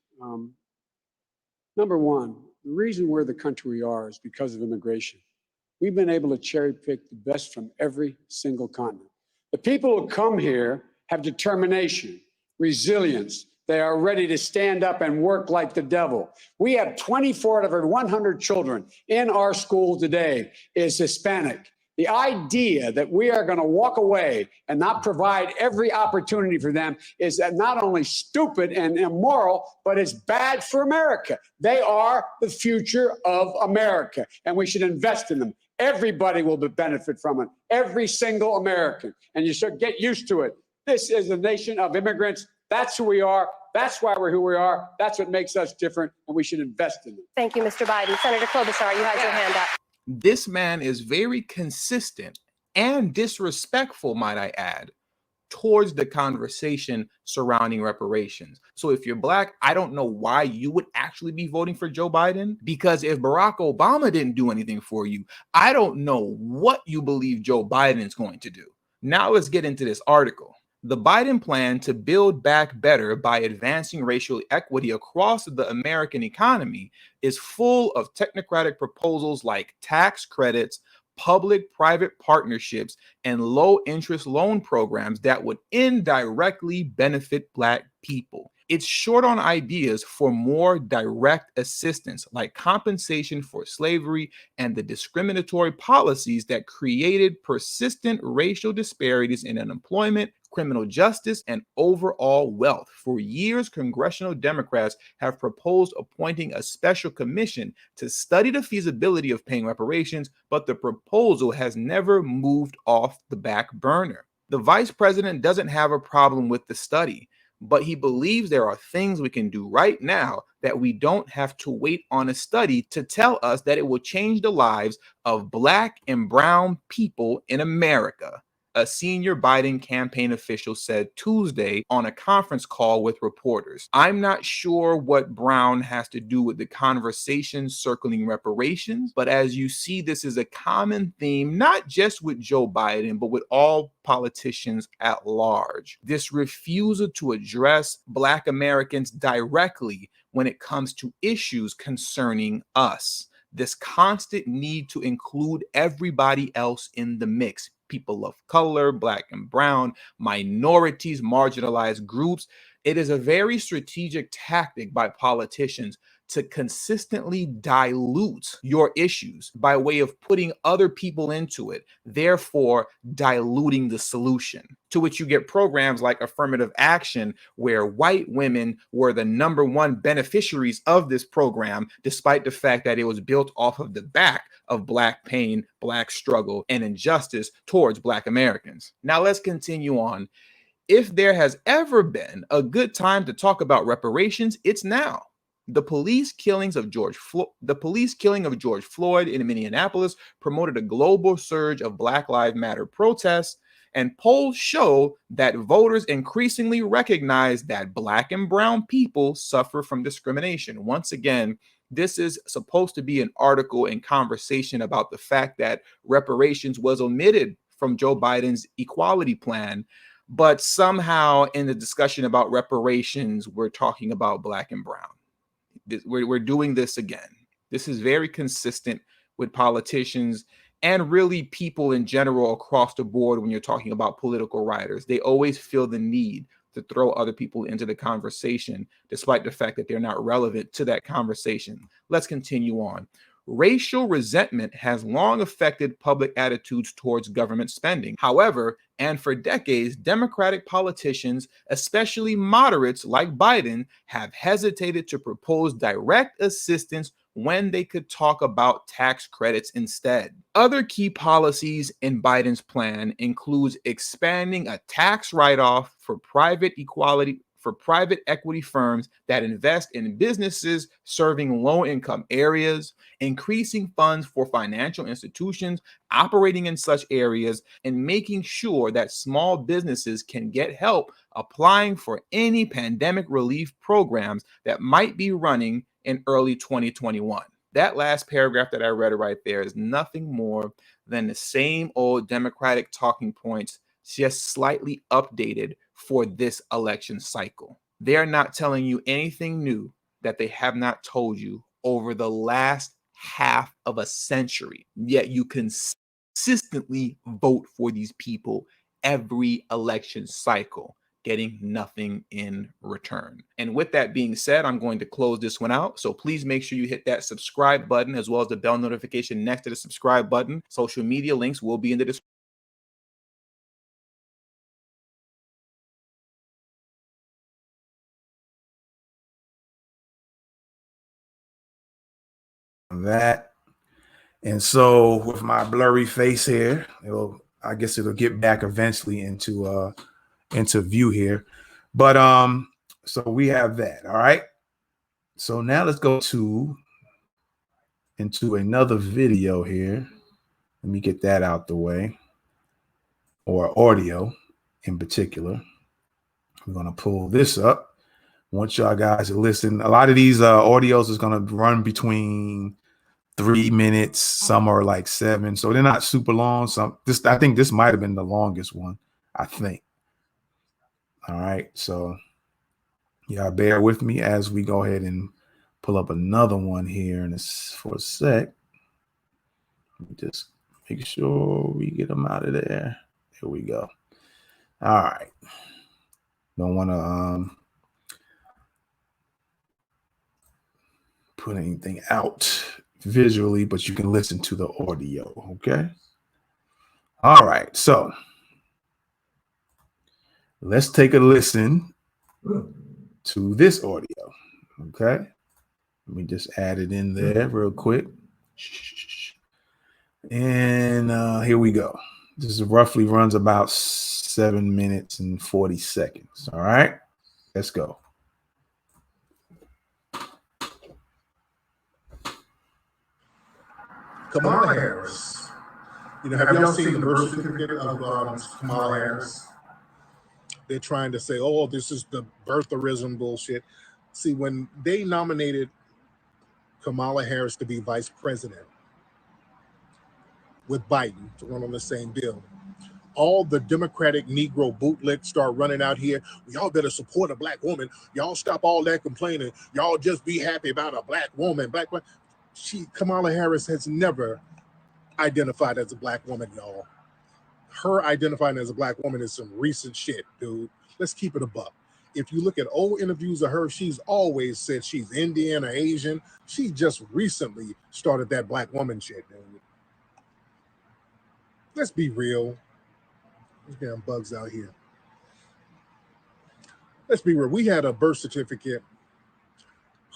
Number one, the reason we're the country we are is because of immigration. We've been able to cherry pick the best from every single continent. The people who come here have determination, resilience. They are ready to stand up and work like the devil. We have 24 out of every 100 children in our school today is Hispanic. The idea that we are going to walk away and not provide every opportunity for them is not only stupid and immoral, but it's bad for America. They are the future of America, and we should invest in them. Everybody will benefit from it, every single American, and you should get used to it. This is a nation of immigrants. That's who we are. That's why we're who we are. That's what makes us different, and we should invest in them. Thank you, Mr. Biden. Senator Klobuchar, you had your hand up. This man is very consistent and disrespectful, might I add, towards the conversation surrounding reparations. So if you're black, I don't know why you would actually be voting for Joe Biden, because if Barack Obama didn't do anything for you, I don't know what you believe Joe Biden is going to do. Now let's get into this article. The Biden plan to build back better by advancing racial equity across the American economy is full of technocratic proposals like tax credits, public-private partnerships, and low-interest loan programs that would indirectly benefit Black people. It's short on ideas for more direct assistance, like compensation for slavery and the discriminatory policies that created persistent racial disparities in unemployment, criminal justice, and overall wealth. For years, congressional Democrats have proposed appointing a special commission to study the feasibility of paying reparations, but the proposal has never moved off the back burner. The vice president doesn't have a problem with the study, but he believes there are things we can do right now that we don't have to wait on a study to tell us that it will change the lives of Black and brown people in America. a senior Biden campaign official said Tuesday on a conference call with reporters. I'm not sure what Brown has to do with the conversation circling reparations, but as you see, this is a common theme, not just with Joe Biden, but with all politicians at large. This refusal to address Black Americans directly when it comes to issues concerning us. This constant need to include everybody else in the mix. People of color, Black and brown, minorities, marginalized groups. It is a very strategic tactic by politicians to consistently dilute your issues by way of putting other people into it, therefore diluting the solution. To which you get programs like affirmative action, where white women were the #1 beneficiaries of this program, despite the fact that it was built off of the back of Black pain, Black struggle, and injustice towards Black Americans. Now let's continue on. If there has ever been a good time to talk about reparations, it's now. The police killing of George Floyd in Minneapolis promoted a global surge of Black Lives Matter protests, and polls show that voters increasingly recognize that Black and brown people suffer from discrimination. Once again, this is supposed to be an article and conversation about the fact that reparations was omitted from Joe Biden's equality plan. But somehow in the discussion about reparations, we're talking about Black and brown. We're doing this again. This is very consistent with politicians and really people in general across the board when you're talking about political writers. They always feel the need to throw other people into the conversation, despite the fact that they're not relevant to that conversation. Let's continue on. Racial resentment has long affected public attitudes towards government spending. However, and for decades, Democratic politicians, especially moderates like Biden, have hesitated to propose direct assistance when they could talk about tax credits instead. Other key policies in Biden's plan includes expanding a tax write-off for private equity firms that invest in businesses serving low-income areas, increasing funds for financial institutions operating in such areas, and making sure that small businesses can get help applying for any pandemic relief programs that might be running in early 2021. That last paragraph that I read right there is nothing more than the same old Democratic talking points, just slightly updated for this election cycle. They're not telling you anything new that they have not told you over the last half of a century, yet you consistently vote for these people every election cycle, getting nothing in return. And with that being said, I'm going to close this one out. So please make sure you hit that subscribe button as well as the bell notification next to the subscribe button. Social media links will be in the description. That. And so with my blurry face here, I guess it'll get back eventually into view here. But so we have that. All right. So now let's go into another video here. Let me get that out the way, or audio in particular. We're gonna pull this up. I want y'all guys to listen. A lot of these audios is gonna run between 3 minutes. Some are like 7, so they're not super long. I think this might have been the longest one. I think. All right, so y'all bear with me as we go ahead and pull up another one here in this for a sec. Let me just make sure we get them out of there. Here we go. All right. Don't want to put anything out visually, but you can listen to the audio. Okay. All right. So let's take a listen to this audio. Okay. Let me just add it in there real quick. And here we go. This roughly runs about 7 minutes and 40 seconds. All right. Let's go. Kamala Harris Have y'all seen the birth certificate of Kamala Harris? They're trying to say, oh, this is the birtherism bullshit. See, when they nominated Kamala Harris to be vice president with Biden to run on the same bill, all the Democratic Negro bootlegs start running out here. Y'all better support a black woman. Y'all stop all that complaining. Y'all just be happy about a black woman. Kamala Harris has never identified as a black woman, y'all. Her identifying as a black woman is some recent shit, dude. Let's keep it a buck. If you look at old interviews of her, she's always said she's Indian or Asian. She just recently started that black woman shit, dude. Let's be real. These damn bugs out here. Let's be real. We had a birth certificate.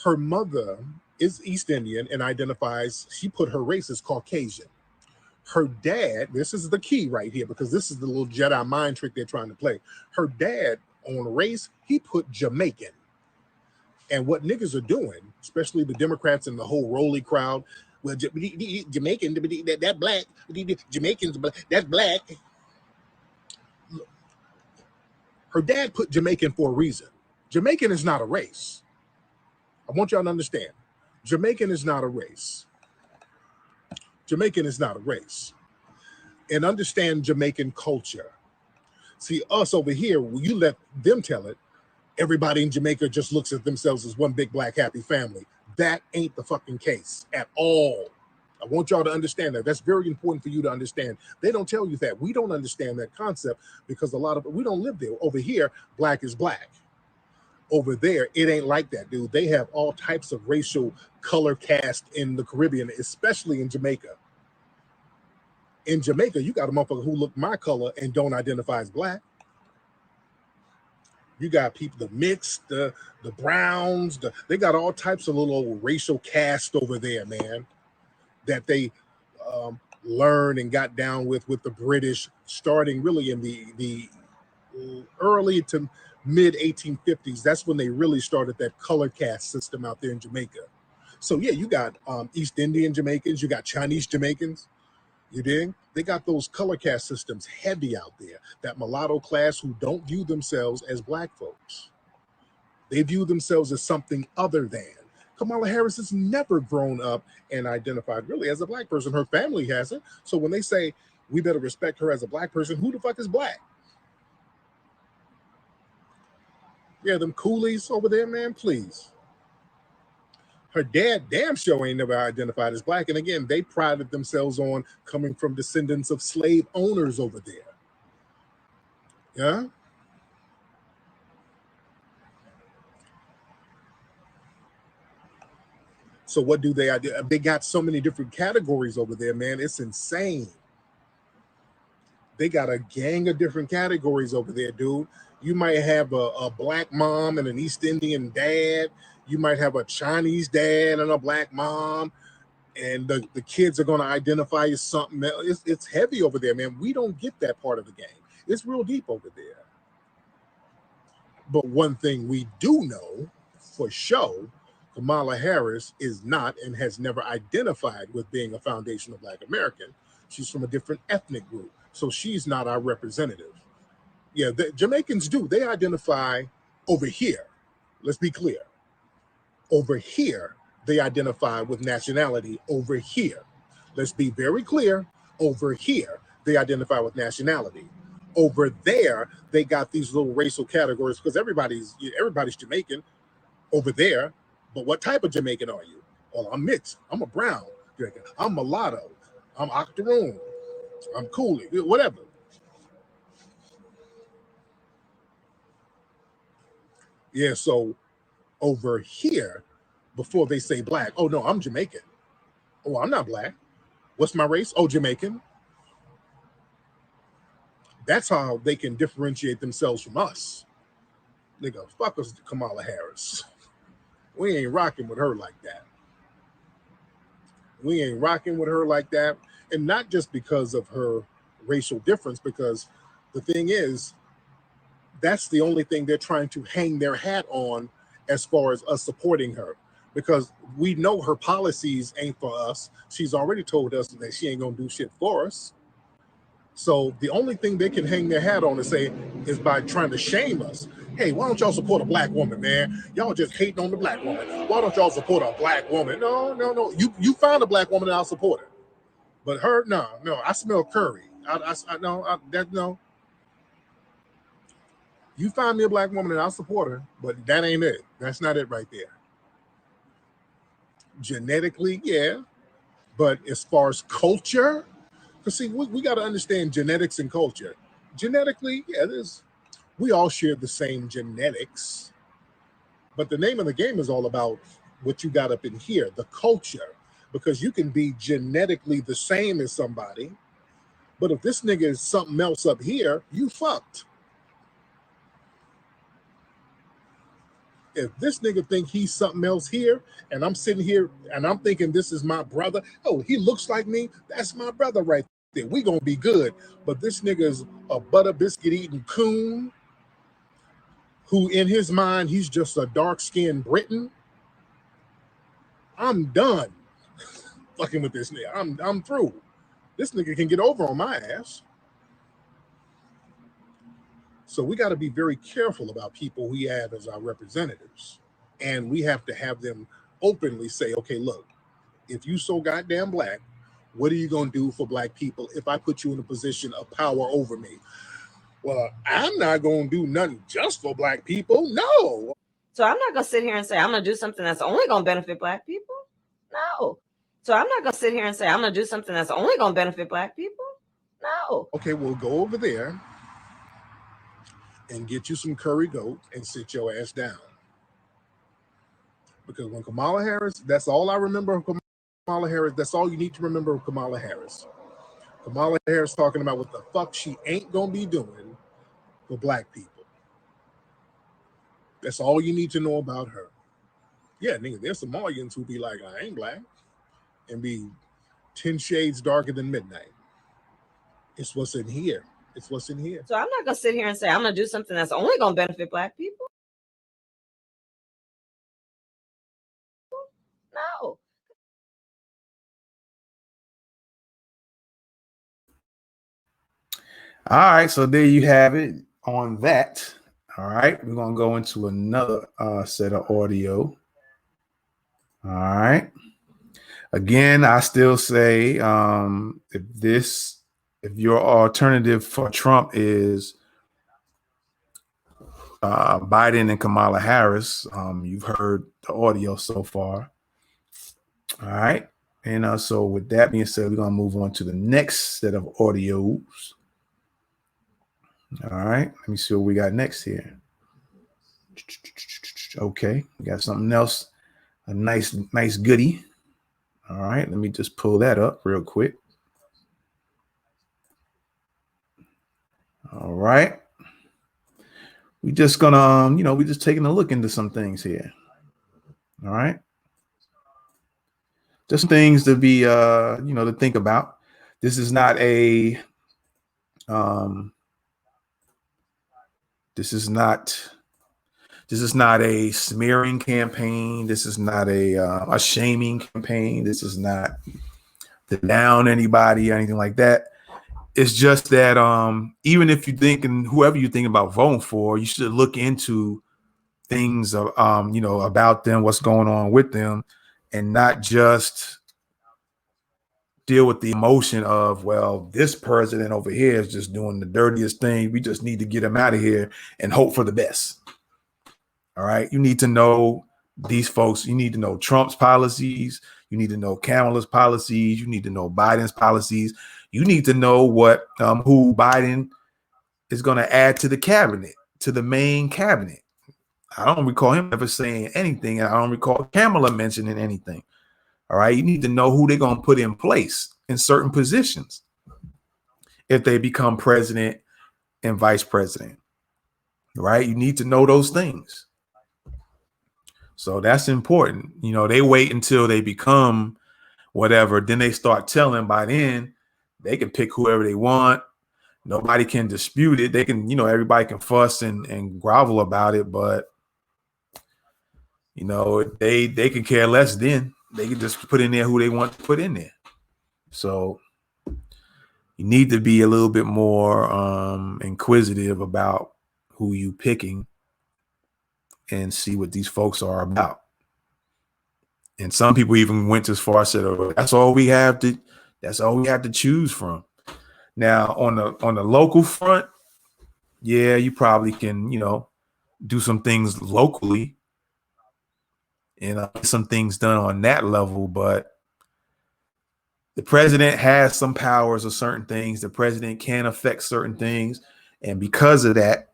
Her mother is East Indian and identifies, she put her race as Caucasian. Her dad, this is the key right here, because this is the little Jedi mind trick they're trying to play. Her dad, on race, he put Jamaican. And what niggas are doing, especially the Democrats and the whole Rolly crowd, well, Jamaican, that black, Jamaicans, that's black. Her dad put Jamaican for a reason. Jamaican is not a race. I want y'all to understand. Jamaican is not a race. Jamaican is not a race. And understand Jamaican culture. See, us over here, when you let them tell it, everybody in Jamaica just looks at themselves as one big black happy family. That ain't the fucking case at all. I want y'all to understand that. That's very important for you to understand. They don't tell you that. We don't understand that concept because we don't live there. Over here, black is black. Over there, it ain't like that, dude. They have all types of racial color cast in the Caribbean, especially in Jamaica. In Jamaica, you got a motherfucker who look my color and don't identify as black. You got people, the mixed, the browns, they got all types of little racial cast over there, man, that they learned and got down with the British, starting really in the early to mid 1850s. That's when they really started that color cast system out there in Jamaica. So yeah, you got East Indian Jamaicans, you got Chinese Jamaicans. You dig? They got those color cast systems heavy out there. That mulatto class who don't view themselves as black folks. They view themselves as something other than. Kamala Harris has never grown up and identified really as a black person. Her family hasn't. So when they say we better respect her as a black person, who the fuck is black? Yeah, them coolies over there, man, please. Her dad damn sure ain't never identified as black. And again, they prided themselves on coming from descendants of slave owners over there. Yeah? So what do they do? They got so many different categories over there, man. It's insane. They got a gang of different categories over there, dude. You might have a black mom and an East Indian dad. You might have a Chinese dad and a black mom. And the kids are going to identify as something else. It's heavy over there, man. We don't get that part of the game. It's real deep over there. But one thing we do know for sure, Kamala Harris is not and has never identified with being a foundational black American. She's from a different ethnic group. So she's not our representative. Yeah, the Jamaicans do. They identify over here. Let's be clear. Over here, they identify with nationality. Over here. Let's be very clear. Over here, they identify with nationality. Over there, they got these little racial categories because everybody's Jamaican over there. But what type of Jamaican are you? Well, I'm mixed. I'm a brown Jamaican. I'm mulatto. I'm octoroon. I'm coolie. Whatever. Yeah, so over here, before they say black, oh no, I'm Jamaican. Oh, I'm not black. What's my race? Oh, Jamaican. That's how they can differentiate themselves from us. Nigga, fuck us, Kamala Harris. We ain't rocking with her like that. We ain't rocking with her like that. And not just because of her racial difference, because the thing is, that's the only thing they're trying to hang their hat on as far as us supporting her. Because we know her policies ain't for us. She's already told us that she ain't gonna do shit for us. So the only thing they can hang their hat on and say is by trying to shame us. Hey, why don't y'all support a black woman, man? Y'all just hating on the black woman. Why don't y'all support a black woman? No. You find a black woman and I'll support her. But her, no. I smell curry. No. You find me a black woman and I'll support her, but that ain't it. That's not it right there. Genetically, yeah. But as far as culture, because see, we got to understand genetics and culture. Genetically, yeah, we all share the same genetics. But the name of the game is all about what you got up in here, the culture. Because you can be genetically the same as somebody, but if this nigga is something else up here, you fucked. If this nigga think he's something else here, and I'm sitting here and I'm thinking this is my brother, oh, he looks like me, that's my brother right there. We gonna be good. But this nigga's a butter biscuit eating coon who in his mind, he's just a dark-skinned Briton. I'm done fucking with this nigga. I'm through. This nigga can get over on my ass. So we got to be very careful about people we have as our representatives. And we have to have them openly say, okay, look, if you so goddamn black, what are you going to do for black people if I put you in a position of power over me? Well, I'm not going to do nothing just for black people. No. So I'm not going to sit here and say I'm going to do something that's only going to benefit black people. No. So I'm not going to sit here and say I'm going to do something that's only going to benefit black people. No. Okay, we'll go over there and get you some curry goat and sit your ass down. Because when Kamala Harris, that's all I remember of Kamala Harris. That's all you need to remember of Kamala Harris. Kamala Harris talking about what the fuck she ain't gonna be doing for black people. That's all you need to know about her. Yeah, nigga, there's Somalians who be like, I ain't black, and be 10 shades darker than midnight. It's what's in here. It's what's in here. So I'm not going to sit here and say I'm going to do something that's only going to benefit black people. No. All right, so there you have it on that. All right, we're gonna go into another set of audio. All right. Again, I still say if your alternative for Trump is Biden and Kamala Harris, you've heard the audio so far. All right. And so with that being said, we're gonna move on to the next set of audios. All right, let me see what we got next here. Okay, we got something else, a nice goodie. All right, let me just pull that up real quick. All right, we just gonna, we just taking a look into some things here. All right, just things to be, to think about. This is not a, this is not a smearing campaign. This is not a shaming campaign. This is not to down anybody or anything like that. It's just that even if you're thinking, whoever you're thinking about voting for, you should look into things about them, what's going on with them, and not just deal with the emotion of, well, this president over here is just doing the dirtiest thing. We just need to get him out of here and hope for the best. All right. You need to know these folks. You need to know Trump's policies. You need to know Kamala's policies. You need to know Biden's policies. You need to know what who Biden is going to add to the cabinet, to the main cabinet. I don't recall him ever saying anything, and I don't recall Kamala mentioning anything. All right. You need to know who they're going to put in place in certain positions if they become president and vice president. Right. You need to know those things. So that's important. They wait until they become whatever. Then they start telling. By then, they can pick whoever they want. Nobody can dispute it. They can, everybody can fuss and grovel about it. But, they can care less then. They can just put in there who they want to put in there. So you need to be a little bit more inquisitive about who you picking and see what these folks are about. And some people even went as far as said, "Oh, that's all we have to choose from." Now, on the local front, yeah, you probably can, do some things locally and get some things done on that level, but the president has some powers of certain things. The president can affect certain things, and because of that,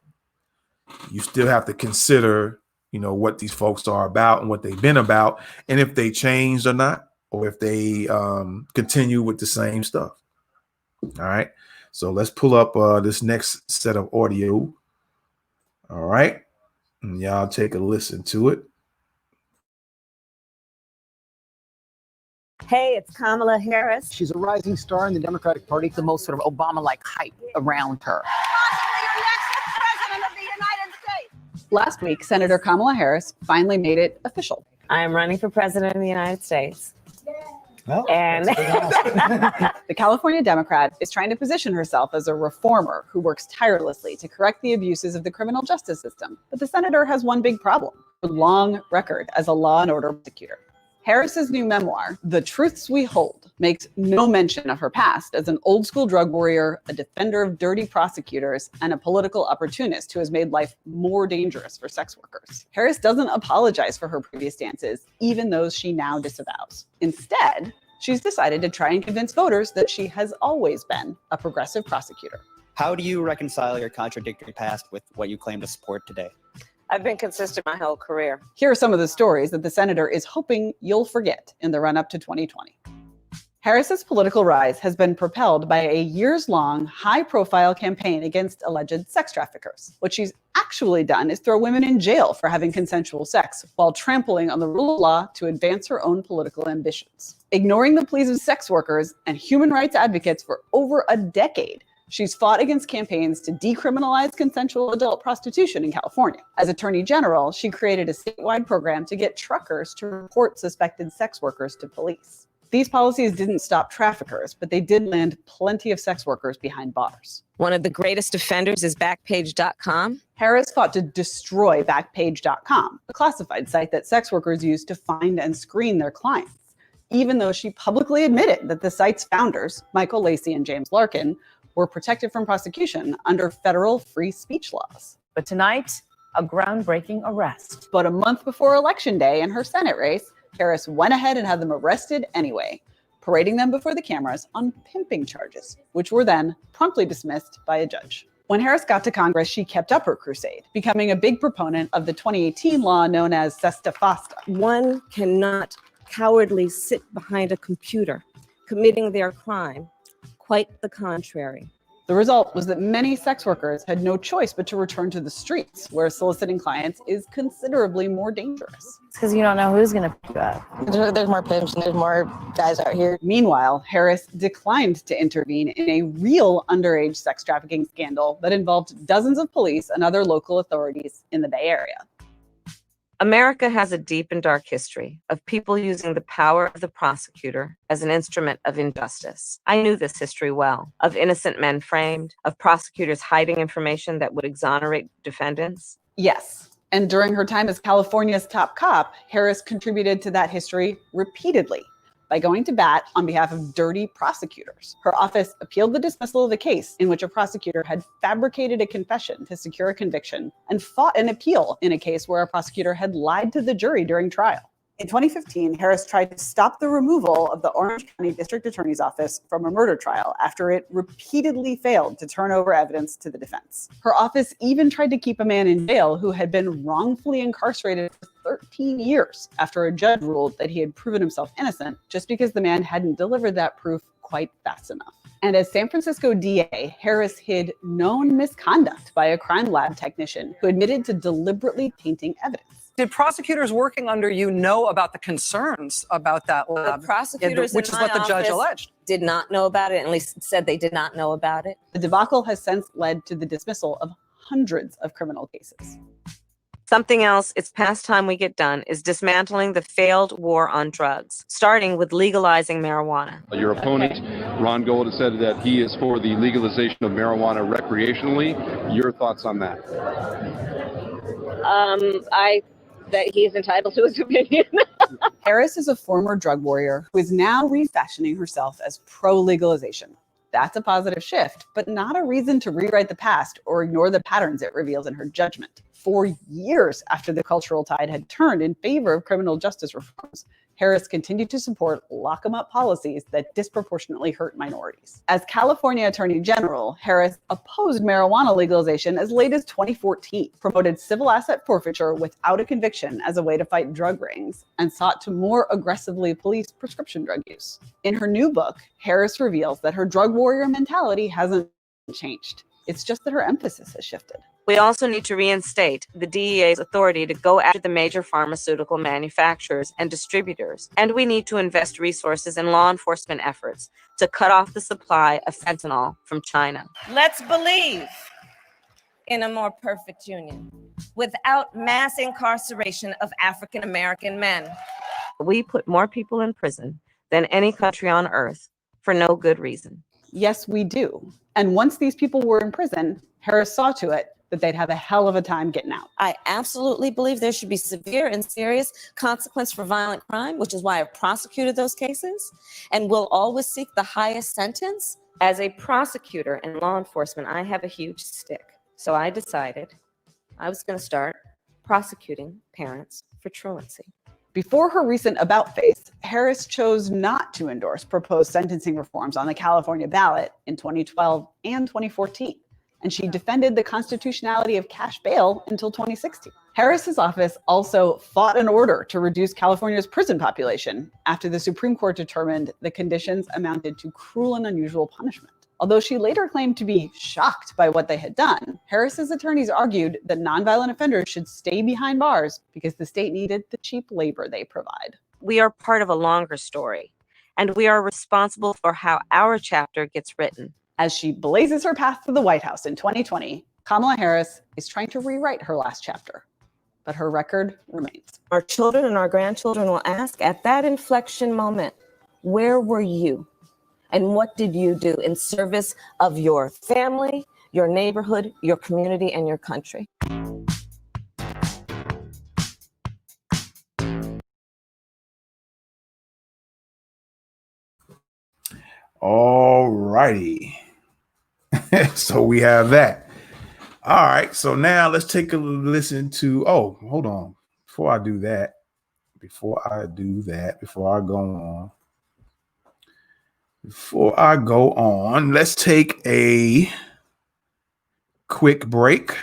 you still have to consider, what these folks are about and what they've been about, and if they changed or not, or if they continue with the same stuff. All right. So let's pull up this next set of audio. All right. And y'all take a listen to it. Hey, it's Kamala Harris. She's a rising star in the Democratic Party, the most sort of Obama-like hype around her. Last week, Senator Kamala Harris finally made it official. I am running for president of the United States. Well, and the California Democrat is trying to position herself as a reformer who works tirelessly to correct the abuses of the criminal justice system. But the senator has one big problem: a long record as a law and order prosecutor. Harris's new memoir, The Truths We Hold, makes no mention of her past as an old school drug warrior, a defender of dirty prosecutors, and a political opportunist who has made life more dangerous for sex workers. Harris doesn't apologize for her previous stances, even those she now disavows. Instead, she's decided to try and convince voters that she has always been a progressive prosecutor. How do you reconcile your contradictory past with what you claim to support today? I've been consistent my whole career. Here are some of the stories that the senator is hoping you'll forget in the run-up to 2020. Harris's political rise has been propelled by a years-long, high-profile campaign against alleged sex traffickers. What she's actually done is throw women in jail for having consensual sex, while trampling on the rule of law to advance her own political ambitions. Ignoring the pleas of sex workers and human rights advocates for over a decade, she's fought against campaigns to decriminalize consensual adult prostitution in California. As Attorney General, she created a statewide program to get truckers to report suspected sex workers to police. These policies didn't stop traffickers, but they did land plenty of sex workers behind bars. One of the greatest offenders is Backpage.com. Harris fought to destroy Backpage.com, a classified site that sex workers use to find and screen their clients, even though she publicly admitted that the site's founders, Michael Lacey and James Larkin, were protected from prosecution under federal free speech laws. But tonight, a groundbreaking arrest. But a month before Election Day in her Senate race, Harris went ahead and had them arrested anyway, parading them before the cameras on pimping charges, which were then promptly dismissed by a judge. When Harris got to Congress, she kept up her crusade, becoming a big proponent of the 2018 law known as Sesta Fasta. One cannot cowardly sit behind a computer committing their crime. Quite the contrary. The result was that many sex workers had no choice but to return to the streets, where soliciting clients is considerably more dangerous. It's because you don't know who's going to pick you up. There's more pimps and there's more guys out here. Meanwhile, Harris declined to intervene in a real underage sex trafficking scandal that involved dozens of police and other local authorities in the Bay Area. America has a deep and dark history of people using the power of the prosecutor as an instrument of injustice. I knew this history well, of innocent men framed, of prosecutors hiding information that would exonerate defendants. Yes, and during her time as California's top cop, Harris contributed to that history repeatedly by going to bat on behalf of dirty prosecutors. Her office appealed the dismissal of a case in which a prosecutor had fabricated a confession to secure a conviction and fought an appeal in a case where a prosecutor had lied to the jury during trial. In 2015, Harris tried to stop the removal of the Orange County District Attorney's Office from a murder trial after it repeatedly failed to turn over evidence to the defense. Her office even tried to keep a man in jail who had been wrongfully incarcerated for 13 years after a judge ruled that he had proven himself innocent just because the man hadn't delivered that proof quite fast enough. And as San Francisco DA, Harris hid known misconduct by a crime lab technician who admitted to deliberately tainting evidence. Did prosecutors working under you know about the concerns about that lab? The prosecutors which is what the judge alleged. Did not know about it, at least said they did not know about it. The debacle has since led to the dismissal of hundreds of criminal cases. Something else it's past time we get done is dismantling the failed war on drugs, starting with legalizing marijuana. Your opponent, Ron Gold, has said that he is for the legalization of marijuana recreationally. Your thoughts on that? That he is entitled to his opinion. Harris is a former drug warrior who is now refashioning herself as pro-legalization. That's a positive shift, but not a reason to rewrite the past or ignore the patterns it reveals in her judgment. 4 years after the cultural tide had turned in favor of criminal justice reforms, Harris continued to support lock-em-up policies that disproportionately hurt minorities. As California Attorney General, Harris opposed marijuana legalization as late as 2014, promoted civil asset forfeiture without a conviction as a way to fight drug rings, and sought to more aggressively police prescription drug use. In her new book, Harris reveals that her drug warrior mentality hasn't changed. It's just that her emphasis has shifted. We also need to reinstate the DEA's authority to go after the major pharmaceutical manufacturers and distributors, and we need to invest resources in law enforcement efforts to cut off the supply of fentanyl from China. Let's believe in a more perfect union without mass incarceration of African American men. We put more people in prison than any country on earth for no good reason. Yes, we do. And once these people were in prison, Harris saw to it that they'd have a hell of a time getting out. I absolutely believe there should be severe and serious consequence for violent crime, which is why I've prosecuted those cases and will always seek the highest sentence. As a prosecutor and law enforcement, I have a huge stick. So I decided I was going to start prosecuting parents for truancy. Before her recent about-face, Harris chose not to endorse proposed sentencing reforms on the California ballot in 2012 and 2014. And she defended the constitutionality of cash bail until 2016. Harris's office also fought an order to reduce California's prison population after the Supreme Court determined the conditions amounted to cruel and unusual punishment. Although she later claimed to be shocked by what they had done, Harris's attorneys argued that nonviolent offenders should stay behind bars because the state needed the cheap labor they provide. We are part of a longer story, and we are responsible for how our chapter gets written. As she blazes her path to the White House in 2020, Kamala Harris is trying to rewrite her last chapter, but her record remains. Our children and our grandchildren will ask at that inflection moment, where were you? And what did you do in service of your family, your neighborhood, your community, and your country? All righty. So we have that. All right. So now let's take a listen to, oh, hold on. Before I go on, let's take a quick break,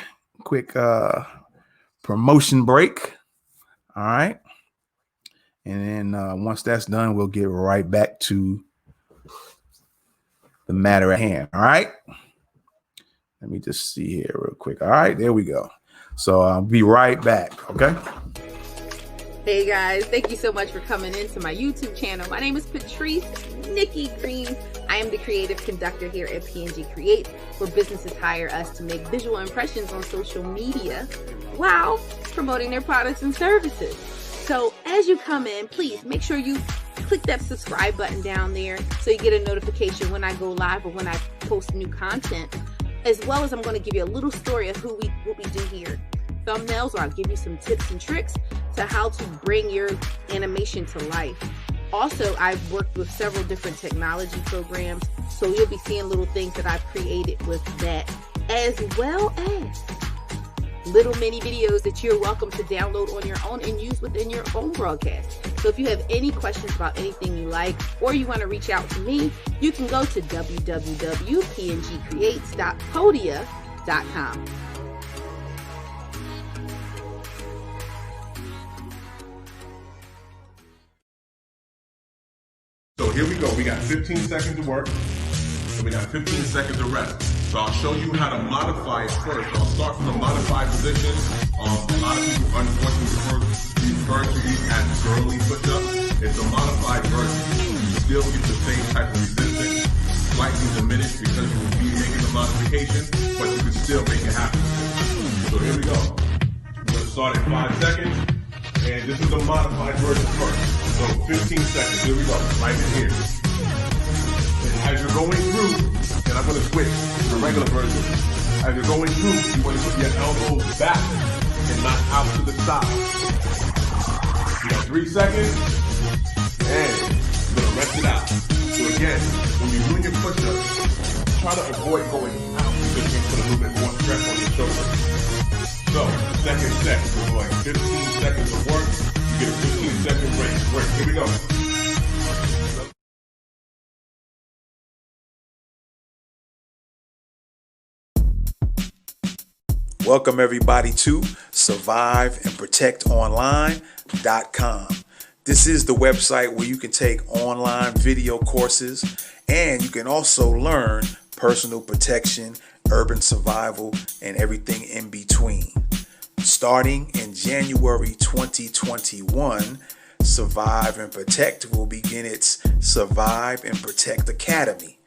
promotion break. All right. And then once that's done, we'll get right back to the matter at hand. All right. Let me just see here real quick. All right, there we go. So I'll be right back. Okay. Hey guys, thank you so much for coming into my YouTube channel. My name is Patrice Nikki Green. I am the creative conductor here at PNG Create, where businesses hire us to make visual impressions on social media while promoting their products and services. So as you come in, please make sure you click that subscribe button down there so you get a notification when I go live or when I post new content. As well as I'm going to give you a little story of what we do here. Thumbnails, or I'll give you some tips and tricks to how to bring your animation to life. Also, I've worked with several different technology programs, so you'll be seeing little things that I've created with that, as well as little mini videos that you're welcome to download on your own and use within your own broadcast. So if you have any questions about anything you like, or you want to reach out to me, you can go to www.pngcreates.podia.com. So here we go. We got 15 seconds to work, and we got 15 seconds to rest. So I'll show you how to modify it first. I'll start from the modified position. A lot of people unfortunately refer to these as girly push-ups. It's a modified version. You still get the same type of resistance, slightly diminished because you will be making the modification, but you can still make it happen. So here we go. I'm going to start at 5 seconds. And this is the modified version first. So 15 seconds. Here we go. Right in here. And as you're going through, and I'm going to switch to the regular version. As you're going through, you want to put your elbows back and not out to the side. You got 3 seconds. And you're going to rest it out. So again, when you're doing your push-ups, try to avoid going out because you're going to put a little bit more stress on your shoulders. So, second set, we're going 15 seconds of work, you get a 15-second break. Here we go. Welcome everybody to surviveandprotectonline.com. This is the website where you can take online video courses and you can also learn personal protection, urban survival, and everything in between. Starting in January 2021, Survive and Protect will begin its Survive and Protect Academy.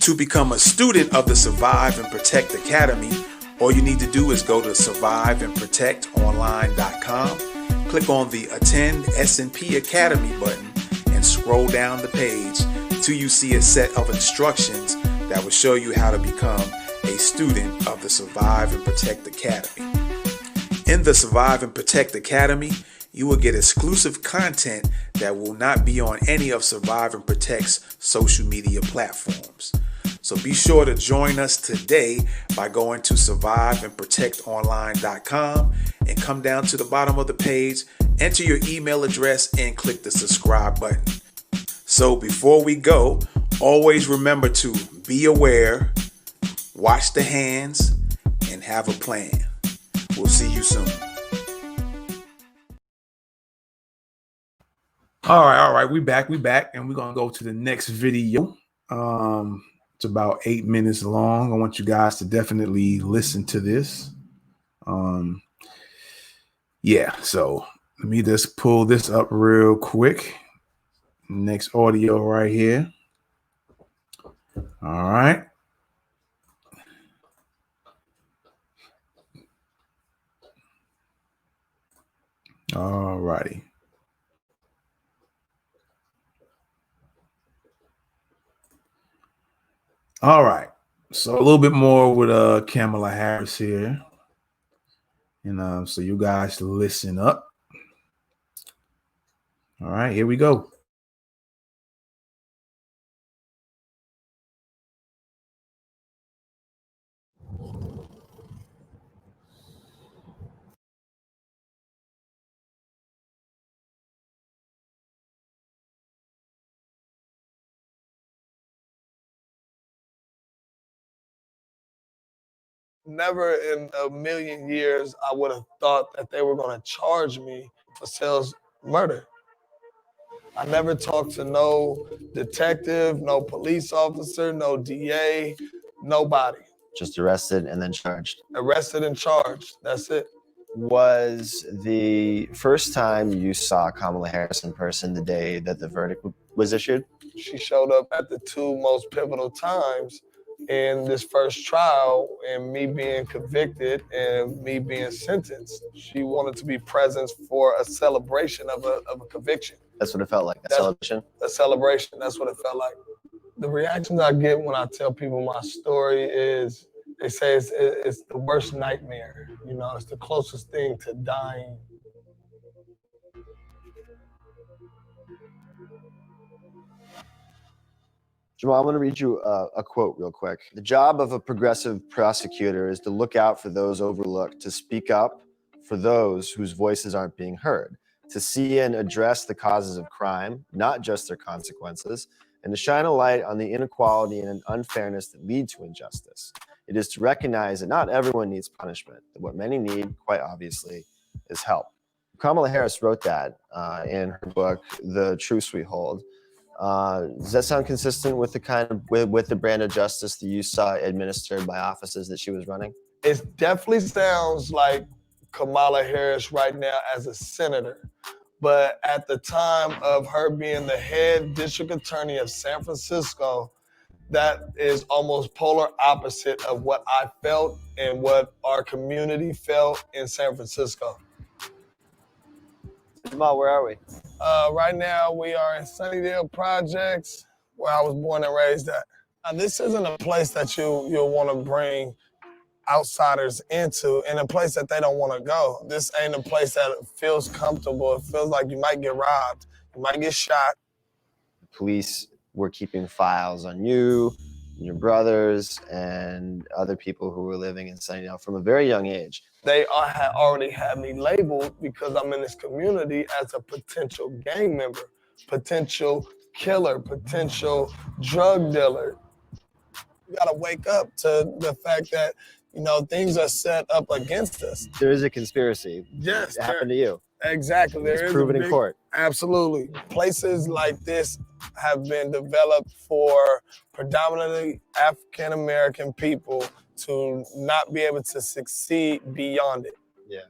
To become a student of the Survive and Protect Academy, all you need to do is go to surviveandprotectonline.com, click on the Attend S&P Academy button, and scroll down the page till you see a set of instructions that will show you how to become a student of the Survive and Protect Academy. In the Survive and Protect Academy, you will get exclusive content that will not be on any of Survive and Protect's social media platforms. So be sure to join us today by going to surviveandprotectonline.com and come down to the bottom of the page, enter your email address, and click the subscribe button. So before we go, always remember to be aware, wash the hands, and have a plan. We'll see you soon. All right. We back, and we're gonna go to the next video. It's about 8 minutes long. I want you guys to definitely listen to this. Yeah. So let me just pull this up real quick. Next audio right here. All right. All righty. All right. So a little bit more with Kamala Harris here. And so you guys listen up. All right, here we go. Never in a million years I would have thought that they were going to charge me for Sales murder. I never talked to no detective, no police officer, no DA, nobody. Just arrested and then charged. Arrested and charged. That's it. Was the first time you saw Kamala Harris in person the day that the verdict was issued? She showed up at the two most pivotal times in this first trial, and me being convicted and me being sentenced. She wanted to be present for a celebration of a conviction. That's what it felt like, a celebration? A celebration, that's what it felt like. The reactions I get when I tell people my story is, they say it's the worst nightmare. You know, it's the closest thing to dying. Jamal, I'm going to read you a quote real quick. The job of a progressive prosecutor is to look out for those overlooked, to speak up for those whose voices aren't being heard, to see and address the causes of crime, not just their consequences, and to shine a light on the inequality and unfairness that lead to injustice. It is to recognize that not everyone needs punishment, that what many need, quite obviously, is help. Kamala Harris wrote that in her book, The Truths We Hold. Does that sound consistent with the kind of with the brand of justice that you saw administered by offices that she was running? It definitely sounds like Kamala Harris right now as a senator. But at the time of her being the head district attorney of San Francisco, that is almost polar opposite of what I felt and what our community felt in San Francisco. Jamal, where are we? Right now, we are in Sunnydale Projects, where I was born and raised at. This isn't a place that you'll want to bring outsiders into, and a place that they don't want to go. This ain't a place that feels comfortable. It feels like you might get robbed, you might get shot. Police were keeping files on you, your brothers, and other people who were living in Sunnydale from a very young age. They already had me labeled, because I'm in this community, as a potential gang member, potential killer, potential drug dealer. You gotta wake up to the fact that, things are set up against us. There is a conspiracy. Yes. It happened to you. Exactly. It's proven in court. Absolutely. Places like this have been developed for predominantly African American people to not be able to succeed beyond it. Yeah.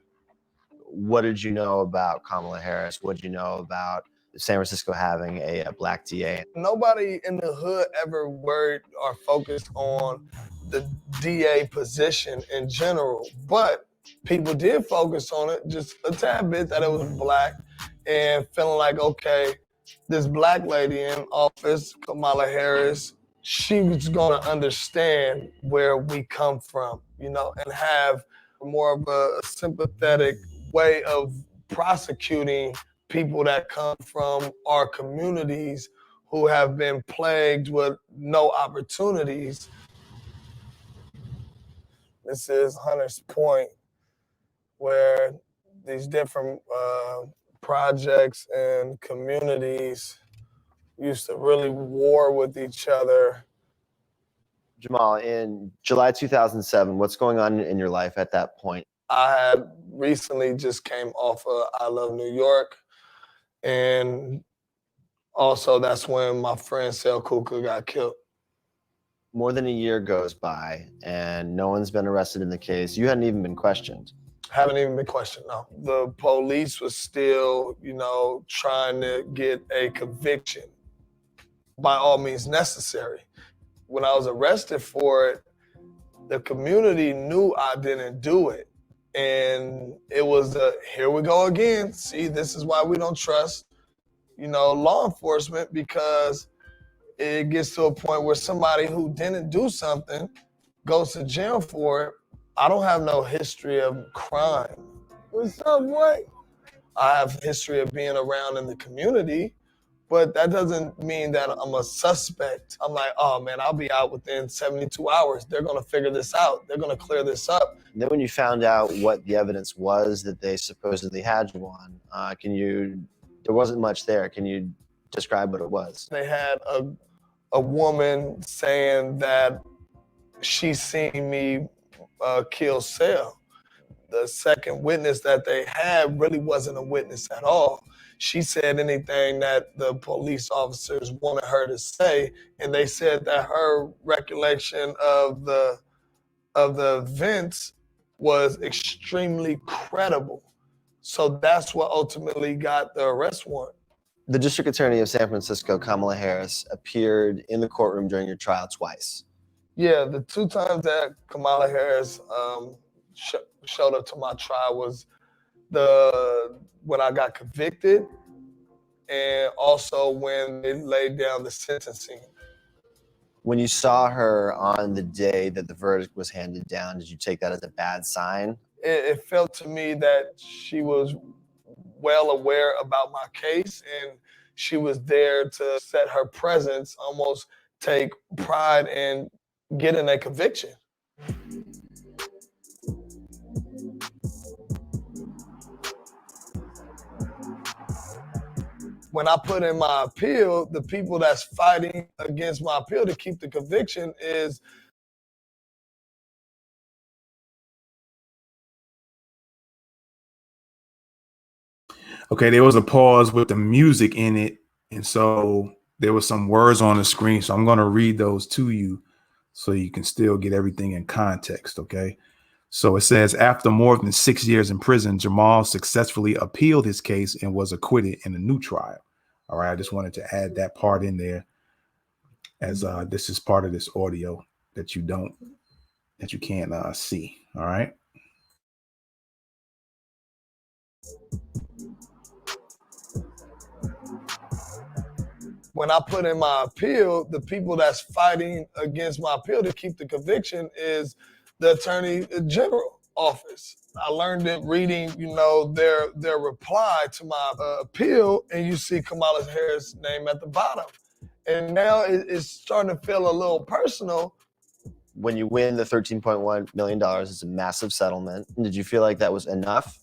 What did you know about Kamala Harris? What did you know about San Francisco having a black DA? Nobody in the hood ever worried or focused on the DA position in general, but people did focus on it just a tad bit, that it was black, and feeling like, okay, this black lady in office, Kamala Harris, she was gonna understand where we come from, and have more of a sympathetic way of prosecuting people that come from our communities who have been plagued with no opportunities. This is Hunter's Point, where these different projects and communities used to really war with each other. Jamal, in July 2007, what's going on in your life at that point? I had recently just came off of I Love New York, and also that's when my friend Sel Kuka got killed. More than a year goes by and no one's been arrested in the case. You hadn't even been questioned. Haven't even been questioned, no. The police was still, trying to get a conviction by all means necessary. When I was arrested for it, the community knew I didn't do it. And it was here we go again. See, this is why we don't trust, law enforcement, because it gets to a point where somebody who didn't do something goes to jail for it. I don't have no history of crime. What's up, boy? I have a history of being around in the community, but that doesn't mean that I'm a suspect. I'm like, oh man, I'll be out within 72 hours. They're gonna figure this out. They're gonna clear this up. And then when you found out what the evidence was that they supposedly had you on, there wasn't much there. Can you describe what it was? They had a woman saying that she seen me kill Sel. The second witness that they had really wasn't a witness at all. She said anything that the police officers wanted her to say, and they said that her recollection of the events was extremely credible. So that's what ultimately got the arrest warrant. The District Attorney of San Francisco, Kamala Harris, appeared in the courtroom during your trial twice. Yeah, the two times that Kamala Harris showed up to my trial was when I got convicted, and also when they laid down the sentencing. When you saw her on the day that the verdict was handed down, did you take that as a bad sign? It felt to me that she was well aware about my case, and she was there to set her presence, almost take pride in getting a conviction. When I put in my appeal, the people that's fighting against my appeal to keep the conviction is Okay, there was a pause with the music in it, and so there was some words on the screen. So I'm going to read those to you so you can still get everything in context, okay? So it says, after more than 6 years in prison, Jamal successfully appealed his case and was acquitted in a new trial. All right, I just wanted to add that part in there. as this is part of this audio that you can't see. All right. When I put in my appeal, the people that's fighting against my appeal to keep the conviction is the Attorney General office. I learned it reading, their reply to my appeal, and you see Kamala Harris' name at the bottom. And now it's starting to feel a little personal. When you win the $13.1 million, it's a massive settlement. Did you feel like that was enough?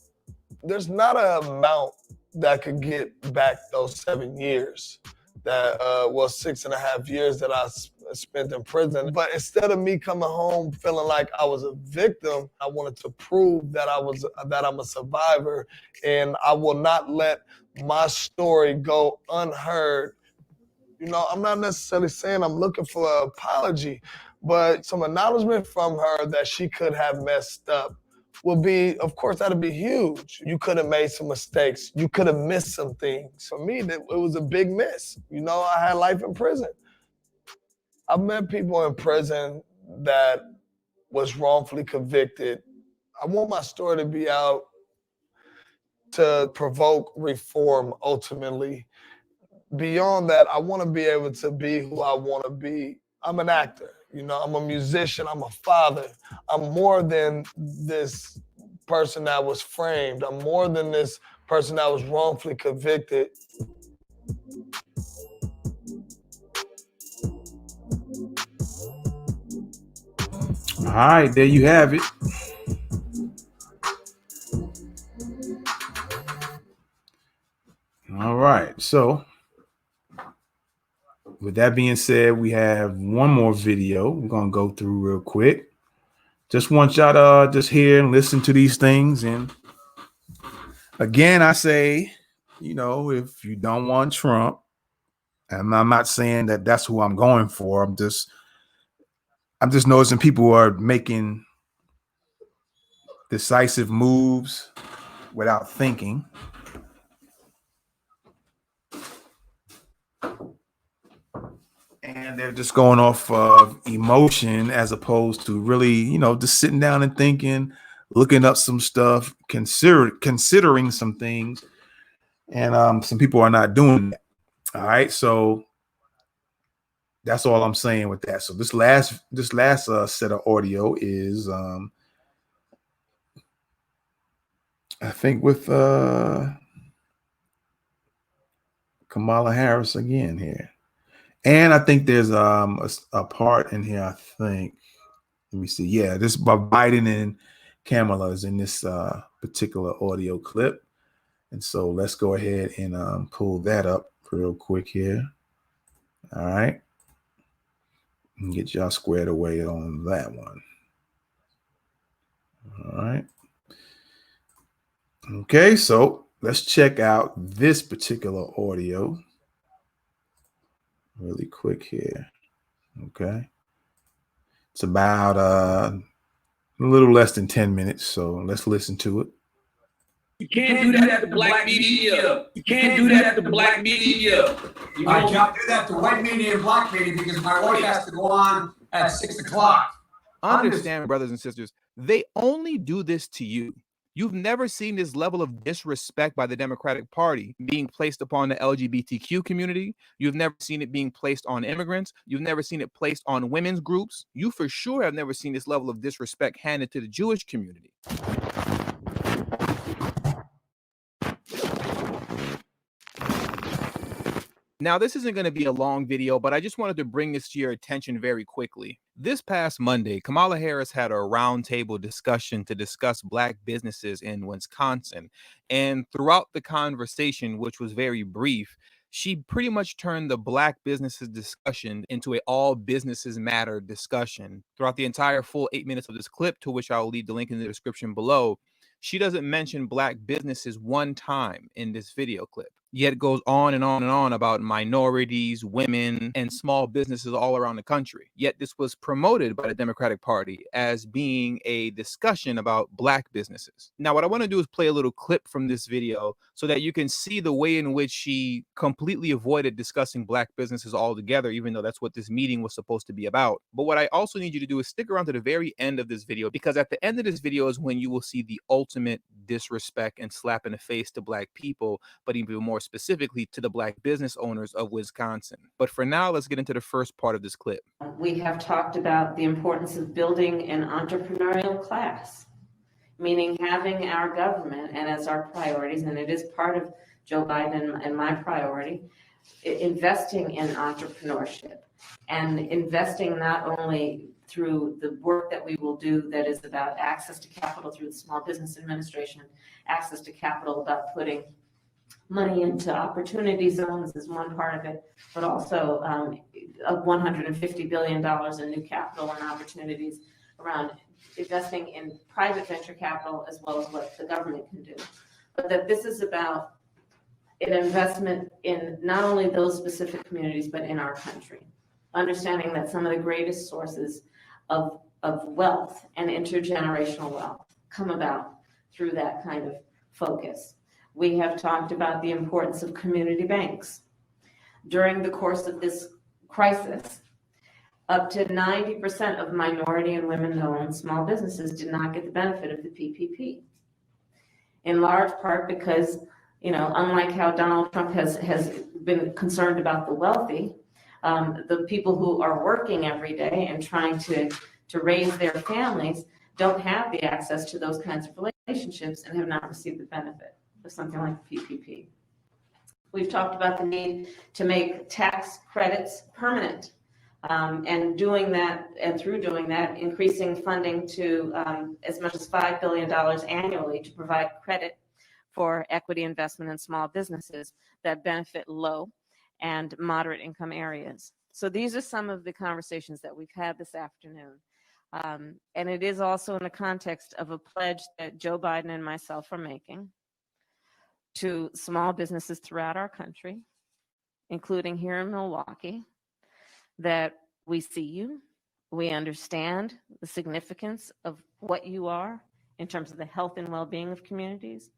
There's not an amount that could get back those 7 years. That 6.5 years that I spent in prison. But instead of me coming home feeling like I was a victim, I wanted to prove that I'm a survivor, and I will not let my story go unheard. I'm not necessarily saying I'm looking for an apology, but some acknowledgement from her that she could have messed up would be, of course, that'd be huge. You could have made some mistakes. You could have missed some things. For me, it was a big miss. I had life in prison. I've met people in prison that was wrongfully convicted. I want my story to be out to provoke reform ultimately. Beyond that, I want to be able to be who I want to be. I'm an actor. I'm a musician. I'm a father. I'm more than this person that was framed. I'm more than this person that was wrongfully convicted. All right, there you have it. All right, so with that being said, we have one more video we're gonna go through real quick. Just want y'all to just hear and listen to these things. And again, I say, if you don't want Trump, and I'm not saying that that's who I'm going for. I'm just noticing people are making decisive moves without thinking. And they're just going off of emotion as opposed to really, just sitting down and thinking, looking up some stuff, considering some things. And some people are not doing that. All right. So that's all I'm saying with that. So this last set of audio is I think with Kamala Harris again here. And I think there's a part in here, I think. Let me see. Yeah, this by Biden and Kamala is in this particular audio clip. And so let's go ahead and pull that up real quick here. All right. And get y'all squared away on that one. All right. Okay, so let's check out this particular audio really quick here. Okay. It's about a little less than 10 minutes, so let's listen to it. You can't do that to black media. You can't do that to black media. I can't do that to white media and black media because my wife has to go on at 6 o'clock. Understand, brothers and sisters, they only do this to you. You've never seen this level of disrespect by the Democratic Party being placed upon the LGBTQ community. You've never seen it being placed on immigrants. You've never seen it placed on women's groups. You for sure have never seen this level of disrespect handed to the Jewish community. Now, this isn't going to be a long video, but I just wanted to bring this to your attention very quickly. This past Monday, Kamala Harris had a roundtable discussion to discuss black businesses in Wisconsin. And throughout the conversation, which was very brief, she pretty much turned the black businesses discussion into a all businesses matter discussion. Throughout the entire full 8 minutes of this clip, to which I will leave the link in the description below, she doesn't mention black businesses one time in this video clip. Yet it goes on and on and on about minorities, women, and small businesses all around the country. Yet this was promoted by the Democratic Party as being a discussion about Black businesses. Now, what I want to do is play a little clip from this video so that you can see the way in which she completely avoided discussing Black businesses altogether, even though that's what this meeting was supposed to be about. But what I also need you to do is stick around to the very end of this video, because at the end of this video is when you will see the ultimate disrespect and slap in the face to Black people, but even more specifically to the Black business owners of Wisconsin. But for now, let's get into the first part of this clip. We have talked about the importance of building an entrepreneurial class, meaning having our government and as our priorities, and it is part of Joe Biden and my priority, investing in entrepreneurship and investing not only through the work that we will do that is about access to capital through the Small Business Administration, access to capital about putting money into opportunity zones is one part of it, but also $150 billion in new capital and opportunities around investing in private venture capital as well as what the government can do. But that this is about an investment in not only those specific communities, but in our country. Understanding that some of the greatest sources of wealth and intergenerational wealth come about through that kind of focus. We have talked about the importance of community banks. During the course of this crisis, up to 90% of minority and women-owned small businesses did not get the benefit of the PPP. In large part because, unlike how Donald Trump has been concerned about the wealthy, the people who are working every day and trying to raise their families don't have the access to those kinds of relationships and have not received the benefit of something like the PPP. We've talked about the need to make tax credits permanent, and doing that, and through doing that, increasing funding to as much as $5 billion annually to provide credit for equity investment in small businesses that benefit low and moderate income areas. So these are some of the conversations that we've had this afternoon. And it is also in the context of a pledge that Joe Biden and myself are making to small businesses throughout our country, including here in Milwaukee, that we see you, we understand the significance of what you are in terms of the health and well-being of communities,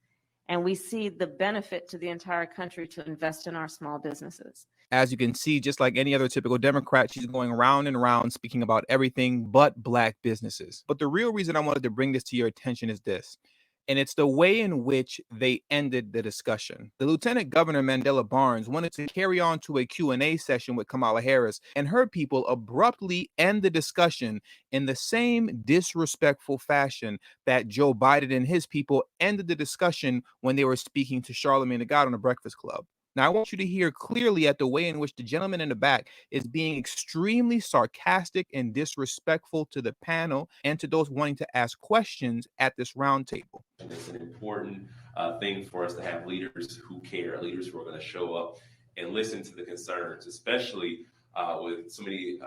and we see the benefit to the entire country to invest in our small businesses. As you can see, just like any other typical Democrat, she's going round and round speaking about everything but Black businesses. But the real reason I wanted to bring this to your attention is this, and it's the way in which they ended the discussion. The Lieutenant Governor Mandela Barnes wanted to carry on to a Q&A session with Kamala Harris, and her people abruptly end the discussion in the same disrespectful fashion that Joe Biden and his people ended the discussion when they were speaking to Charlamagne tha God on the Breakfast Club. Now, I want you to hear clearly at the way in which the gentleman in the back is being extremely sarcastic and disrespectful to the panel and to those wanting to ask questions at this round table. It's an important thing for us to have leaders who care, leaders who are going to show up and listen to the concerns, especially with so many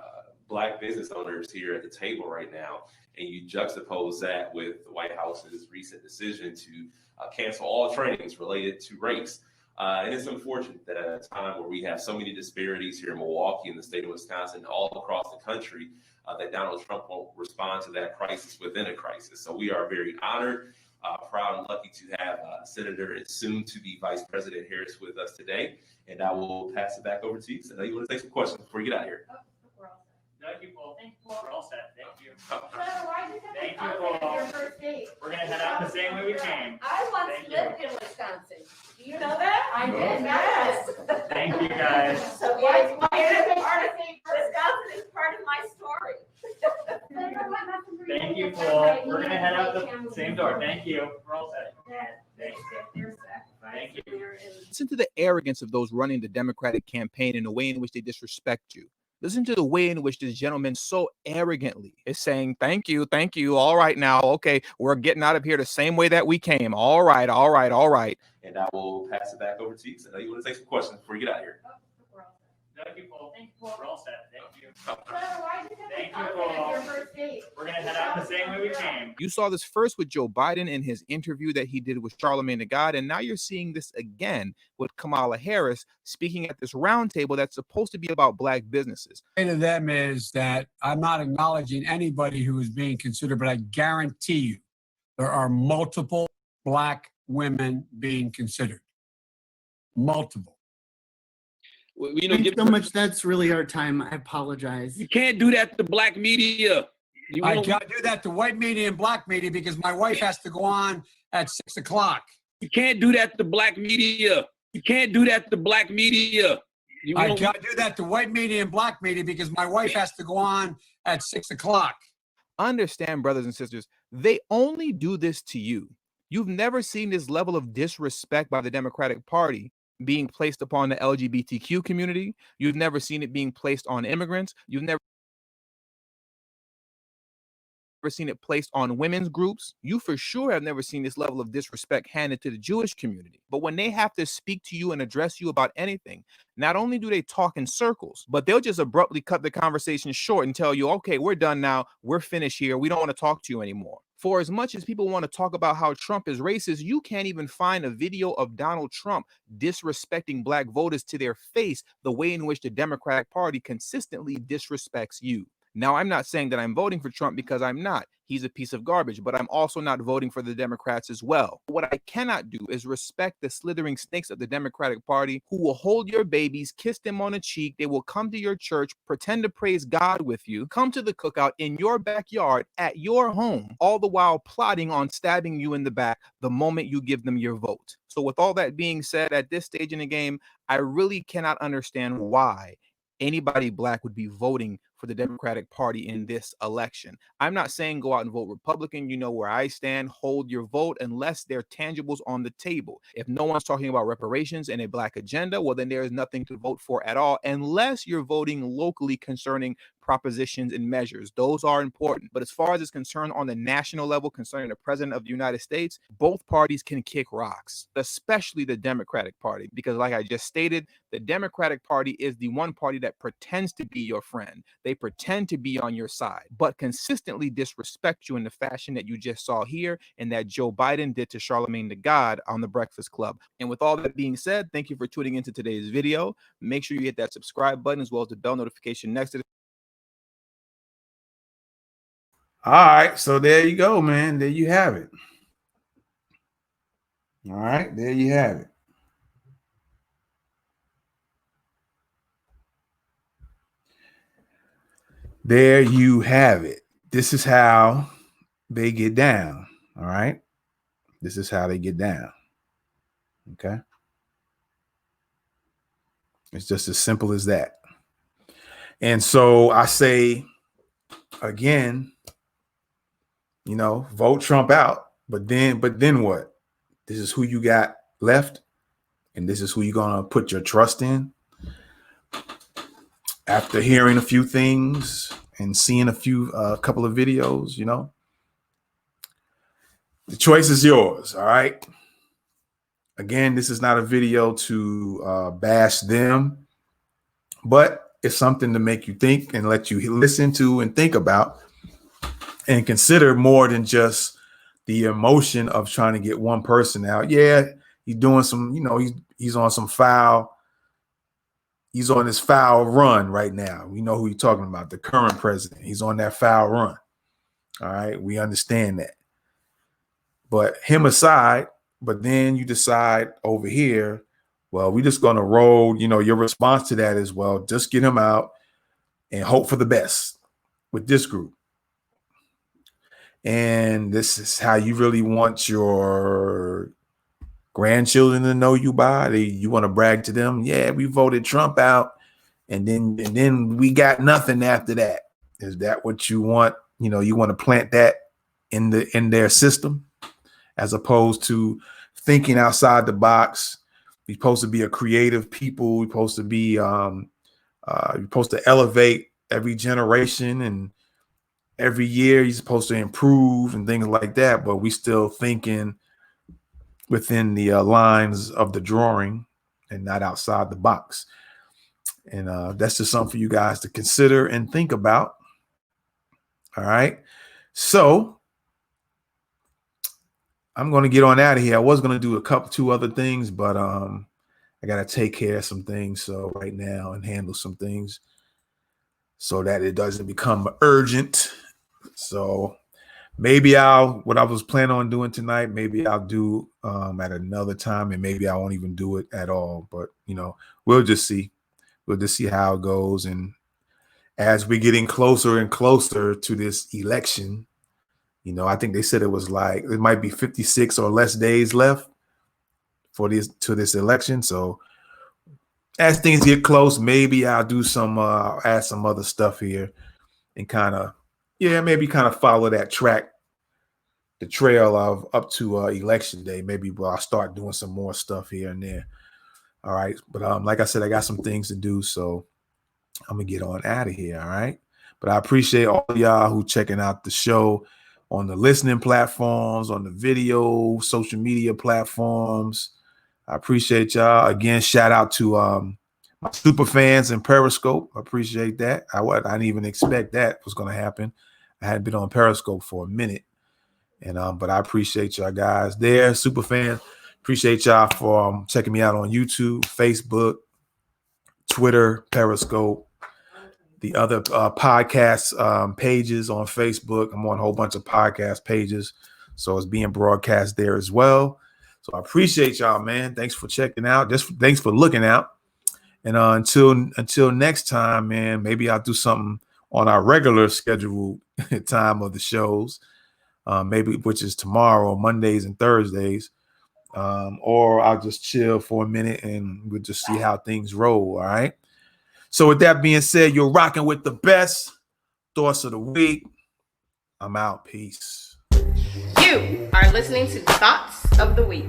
Black business owners here at the table right now. And you juxtapose that with the White House's recent decision to cancel all trainings related to race. And it's unfortunate that at a time where we have so many disparities here in Milwaukee and the state of Wisconsin, all across the country, that Donald Trump won't respond to that crisis within a crisis. So we are very honored, proud, and lucky to have Senator and soon to be Vice President Harris with us today. And I will pass it back over to you. So you want to take some questions before you get out of here? Thank you, Paul. We're all set. Thank you. Thank you, Paul. We're going to head out the same way we came. I once lived in Wisconsin. Do you know that? I did, yes. Thank you, guys. So Wisconsin is part of my story. Thank you, Paul. We're going to head out the same door. Thank you. We're all set. Thank you. Listen to the arrogance of those running the Democratic campaign and the way in which they disrespect you. Listen to the way in which this gentleman so arrogantly is saying, thank you, all right now, okay, we're getting out of here the same way that we came. All right. And I will pass it back over to you. So you want to take some questions before you get out of here? Thank you, Paul. Thank you, Paul. We're all set. Thank you. Thank you, Paul. We're going to head out the same way we came. You saw this first with Joe Biden in his interview that he did with Charlamagne tha God, and now you're seeing this again with Kamala Harris speaking at this roundtable that's supposed to be about Black businesses. To them is that I'm not acknowledging anybody who is being considered, but I guarantee you there are multiple Black women being considered. Multiple. You know, Thanks so much. That's really our time. I apologize. You can't do that to Black media. I can't do that to white media and Black media because my wife has to go on at 6 o'clock. You can't do that to Black media. You can't do that to Black media. I can't do that to white media and Black media because my wife has to go on at 6 o'clock. Understand, brothers and sisters, they only do this to you. You've never seen this level of disrespect by the Democratic Party being placed upon the LGBTQ community. You've never seen it being placed on immigrants. You've never seen it placed on women's groups. You for sure have never seen this level of disrespect handed to the Jewish community. But when they have to speak to you and address you about anything, not only do they talk in circles, but they'll just abruptly cut the conversation short and tell you, okay, we're done now. We're finished here. We don't want to talk to you anymore. For as much as people want to talk about how Trump is racist, you can't even find a video of Donald Trump disrespecting Black voters to their face the way in which the Democratic Party consistently disrespects you. Now, I'm not saying that I'm voting for Trump because I'm not. He's a piece of garbage, but I'm also not voting for the Democrats as well. What I cannot do is respect the slithering snakes of the Democratic Party who will hold your babies, kiss them on the cheek. They will come to your church, pretend to praise God with you, come to the cookout in your backyard at your home, all the while plotting on stabbing you in the back the moment you give them your vote. So with all that being said, at this stage in the game, I really cannot understand why anybody Black would be voting for the Democratic Party in this election. I'm not saying go out and vote Republican. You know where I stand. Hold your vote unless there are tangibles on the table. If no one's talking about reparations and a Black agenda, well, then there is nothing to vote for at all, unless you're voting locally concerning propositions and measures. Those are important. But as far as it's concerned on the national level concerning the President of the United States, both parties can kick rocks, especially the Democratic Party, because like I just stated, the Democratic Party is the one party that pretends to be your friend. They pretend to be on your side, but consistently disrespect you in the fashion that you just saw here and that Joe Biden did to Charlamagne tha God on The Breakfast Club. And with all that being said, thank you for tuning into today's video. Make sure you hit that subscribe button as well as the bell notification next to it. All right, so there you go, man. There you have it. All right, there you have it. There you have it. This is how they get down. All right. This is how they get down. Okay. It's just as simple as that. And so I say again, you know, vote Trump out. But then what? This is who you got left. And this is who you're going to put your trust in. After hearing a few things and seeing a couple of videos, you know, the choice is yours. All right. Again, this is not a video to bash them, but it's something to make you think and let you listen to and think about and consider more than just the emotion of trying to get one person out. Yeah, he's doing some, you know, he's on some foul. He's on his foul run right now. We know who you're talking about, the current president. He's on that foul run. All right. We understand that. But him aside, but then you decide over here, well, we're just going to roll, you know, your response to that is, well, just get him out and hope for the best with this group. And this is how you really want your grandchildren to know you by. You want to brag to them, yeah, we voted Trump out, and then we got nothing after that. Is that what you want? You know, you want to plant that in their system, as opposed to thinking outside the box. We're supposed to be a creative people. We're supposed to be you're supposed to elevate every generation, and every year you're supposed to improve and things like that. But we still thinking within the lines of the drawing and not outside the box. And that's just something for you guys to consider and think about. All right. So I'm going to get on out of here. I was going to do two other things, but I got to take care of some things right now and handle some things so that it doesn't become urgent. So maybe what I was planning on doing tonight, maybe I'll do at another time, and maybe I won't even do it at all. But, we'll just see. We'll just see how it goes. And as we're getting closer and closer to this election, I think they said it was like, it might be 56 or less days left to this election. So as things get close, maybe I'll do add some other stuff here and maybe follow that the trail of up to election day. Maybe I'll start doing some more stuff here and there. All right. But like I said, I got some things to do, so I'm gonna get on out of here. All right. But I appreciate all of y'all who checking out the show on the listening platforms, on the video, social media platforms. I appreciate y'all. Again, shout out to my super fans in Periscope. I appreciate that. I didn't even expect that was going to happen. I hadn't been on Periscope for a minute. And but I appreciate y'all guys there, super fans. Appreciate y'all for checking me out on YouTube, Facebook, Twitter, Periscope, the other podcast pages on Facebook. I'm on a whole bunch of podcast pages, so it's being broadcast there as well. So I appreciate y'all, man. Thanks for checking out. Thanks for looking out. And until next time, man, maybe I'll do something on our regular scheduled time of the shows, maybe which is tomorrow, Mondays and Thursdays. Or I'll just chill for a minute and we'll just see how things roll. All right. So with that being said, you're rocking with the best thoughts of the week. I'm out. Peace. You are listening to Thoughts of the Week.